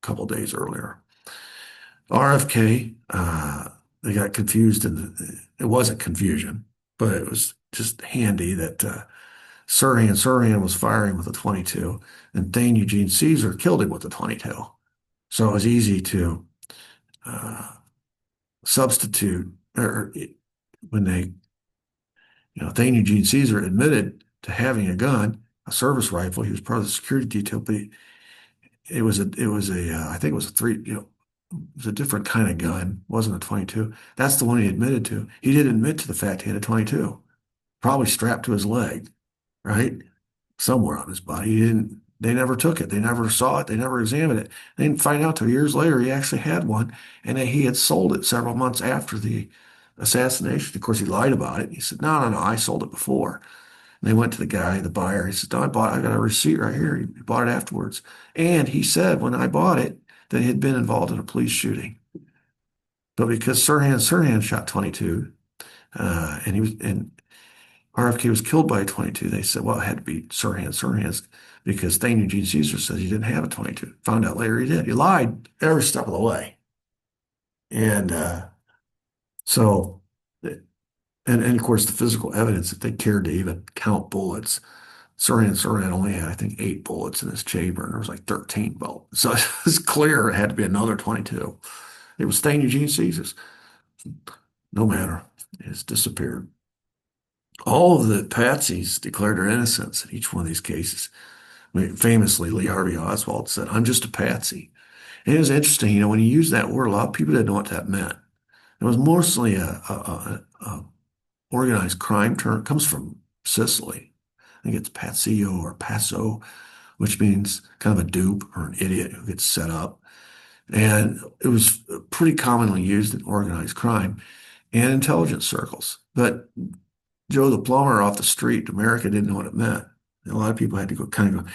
couple days earlier. RFK, they got confused, and it wasn't confusion, but it was just handy that Sirhan was firing with a 22, and Thane Eugene Caesar killed him with a 22. So it was easy to substitute, or when Thane Eugene Caesar admitted to having a gun, a service rifle. He was part of the security detail, but it was I think it was a it was a different kind of gun. It wasn't a 22. That's the one he admitted to. He didn't admit to the fact he had a 22, probably strapped to his leg, right? Somewhere on his body. They never took it. They never saw it. They never examined it. They didn't find out till years later he actually had one, and that he had sold it several months after the assassination. Of course, he lied about it. He said, no, I sold it before. They went to the guy, the buyer. He said, "No, I got a receipt right here. He bought it afterwards." And he said when I bought it that he had been involved in a police shooting. But because Sirhan shot 22, and RFK was killed by a 22, they said, well, it had to be Sirhan's because Thane Eugene Caesar says he didn't have a 22. Found out later he did. He lied every step of the way. And so, and of course, the physical evidence that they cared to even count bullets. Sirhan only had, I think, 8 bullets in his chamber, and there was like 13 bullets. So it's clear it had to be another 22. It was Thane Eugene Caesar's. No matter. It's disappeared. All of the patsies declared their innocence in each one of these cases. I mean, famously, Lee Harvey Oswald said, "I'm just a patsy." And it was interesting, when you use that word, a lot of people didn't know what that meant. It was mostly a organized crime term. It comes from Sicily. I think it's patsio or passo, which means kind of a dupe or an idiot who gets set up. And it was pretty commonly used in organized crime and intelligence circles. But Joe the plumber off the street, America didn't know what it meant. A lot of people had to go.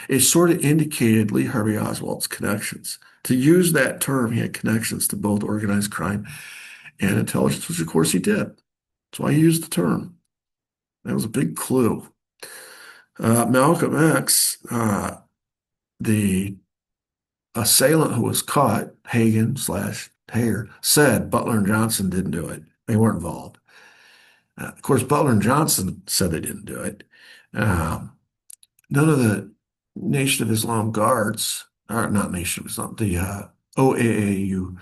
It sort of indicated Lee Harvey Oswald's connections. To use that term, he had connections to both organized crime and intelligence, which of course he did. That's why he used the term. That was a big clue. Malcolm X, the assailant who was caught, Hagen/Hayer, said Butler and Johnson didn't do it. They weren't involved. Of course, Butler and Johnson said they didn't do it. None of the Nation of Islam guards, or not Nation of Islam, the OAAU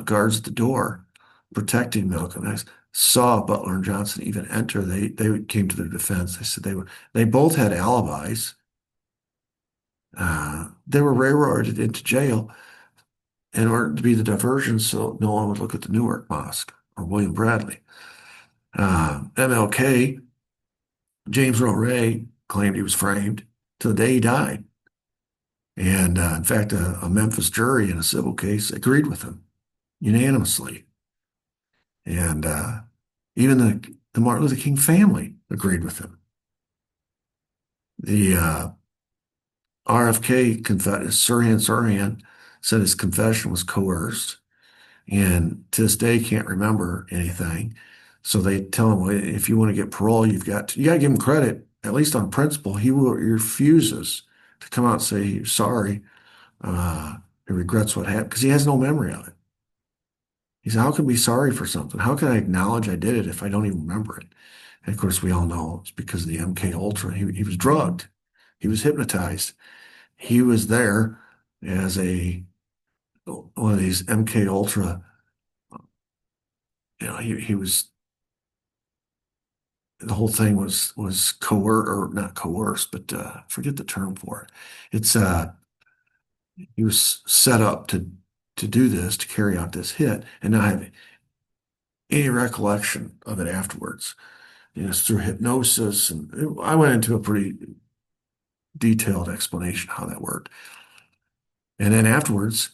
guards at the door protecting Malcolm X saw Butler and Johnson even enter. They came to their defense. They said they both had alibis. They were railroaded into jail in order to be the diversion so no one would look at the Newark Mosque or William Bradley. MLK, James Earl Ray, claimed he was framed to the day he died. And in fact, a Memphis jury in a civil case agreed with him unanimously. And even the Martin Luther King family agreed with him. The RFK Sirhan said his confession was coerced and to this day can't remember anything. So they tell him, well, if you want to get parole, you got to give him credit, at least on principle. He refuses to come out and say he's sorry. He regrets what happened because he has no memory of it. He said, how can I be sorry for something? How can I acknowledge I did it if I don't even remember it? And of course, we all know it's because of the MK Ultra. He was drugged. He was hypnotized. He was there as one of these MK Ultra. He was, the whole thing was coerced, or not coerced, but forget the term for it. It's he was set up to do this, to carry out this hit, and not have any recollection of it afterwards. It's through hypnosis, and I went into a pretty detailed explanation how that worked. And then afterwards,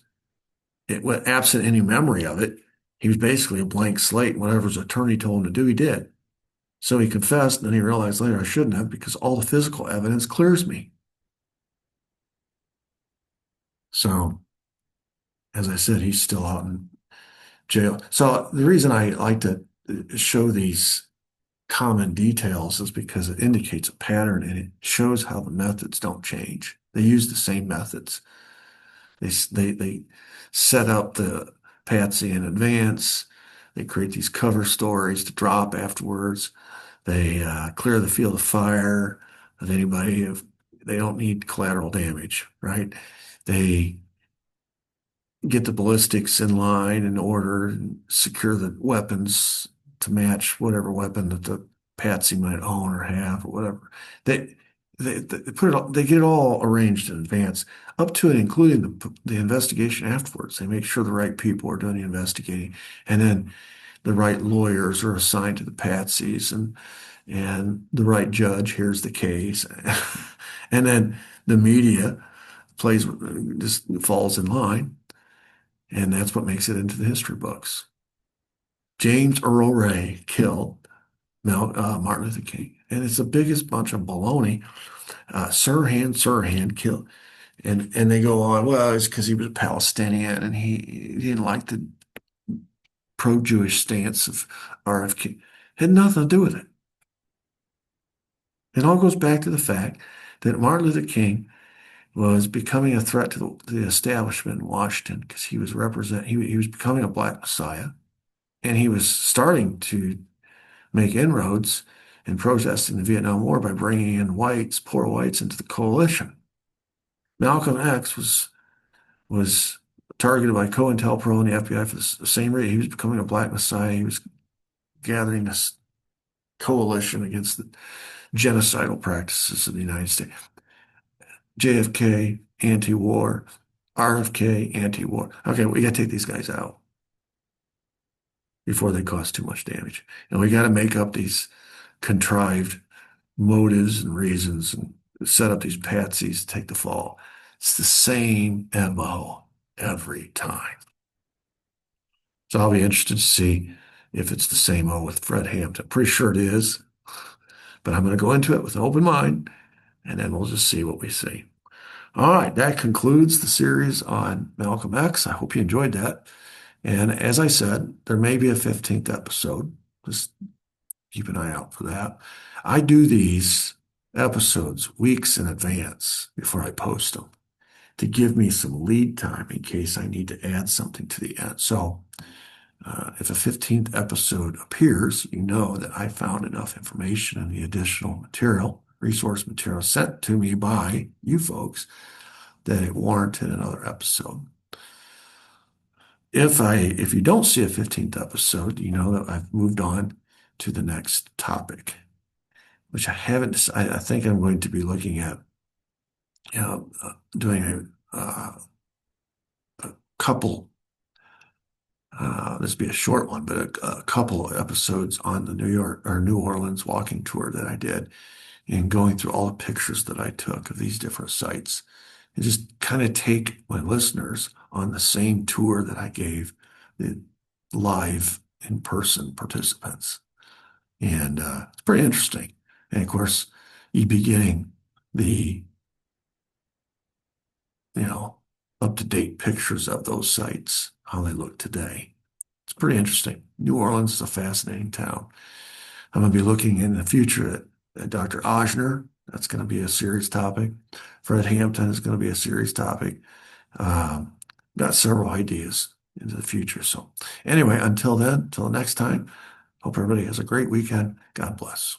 it went absent any memory of it. He was basically a blank slate. Whatever his attorney told him to do, he did. So he confessed, and then he realized later I shouldn't have because all the physical evidence clears me. So, as I said, he's still out in jail. So the reason I like to show these common details is because it indicates a pattern and it shows how the methods don't change. They use the same methods. They set up the patsy in advance. They create these cover stories to drop afterwards. They clear the field of fire of anybody if they don't need collateral damage, right? They get the ballistics in line in order and secure the weapons to match whatever weapon that the patsy might own or have or whatever. They put it all, they get it all arranged in advance, up to and including the investigation afterwards. They make sure the right people are doing the investigating, and then the right lawyers are assigned to the patsies, and the right judge hears the case, and then the media just falls in line, and that's what makes it into the history books. James Earl Ray killed Martin Luther King. And it's the biggest bunch of baloney. Sirhan killed. And they go on, well, it's because he was a Palestinian and he didn't like the pro-Jewish stance of RFK. Had nothing to do with it. It all goes back to the fact that Martin Luther King was becoming a threat to the establishment in Washington because he was becoming a black messiah, and he was starting to make inroads in protesting the Vietnam War by bringing in poor whites into the coalition. Malcolm X was targeted by COINTELPRO and the FBI for the same reason. He was becoming a black messiah. He was gathering this coalition against the genocidal practices of the United States. JFK, anti-war. RFK, anti-war. Okay, we got to take these guys out before they cause too much damage. And we got to make up these contrived motives and reasons and set up these patsies to take the fall. It's the same MO every time. So I'll be interested to see if it's the same O with Fred Hampton. Pretty sure it is, but I'm going to go into it with an open mind, and then we'll just see what we see. All right, that concludes the series on Malcolm X. I hope you enjoyed that. And as I said, there may be a 15th episode. Just keep an eye out for that. I do these episodes weeks in advance before I post them to give me some lead time in case I need to add something to the end. So if a 15th episode appears, you know that I found enough information in the additional material, resource material sent to me by you folks that it warranted another episode. If you don't see a 15th episode, you know that I've moved on to the next topic, which I haven't decided. I think I'm going to be looking at, doing a couple, this will be a short one, but a couple of episodes on the New Orleans walking tour that I did and going through all the pictures that I took of these different sites and just kind of take my listeners on the same tour that I gave the live in-person participants. And it's pretty interesting. And of course, you'd be getting the, up-to-date pictures of those sites, how they look today. It's pretty interesting. New Orleans is a fascinating town. I'm going to be looking in the future at Dr. Ochsner. That's going to be a serious topic. Fred Hampton is going to be a serious topic. Got several ideas into the future. So anyway, until then, until next time, hope everybody has a great weekend. God bless.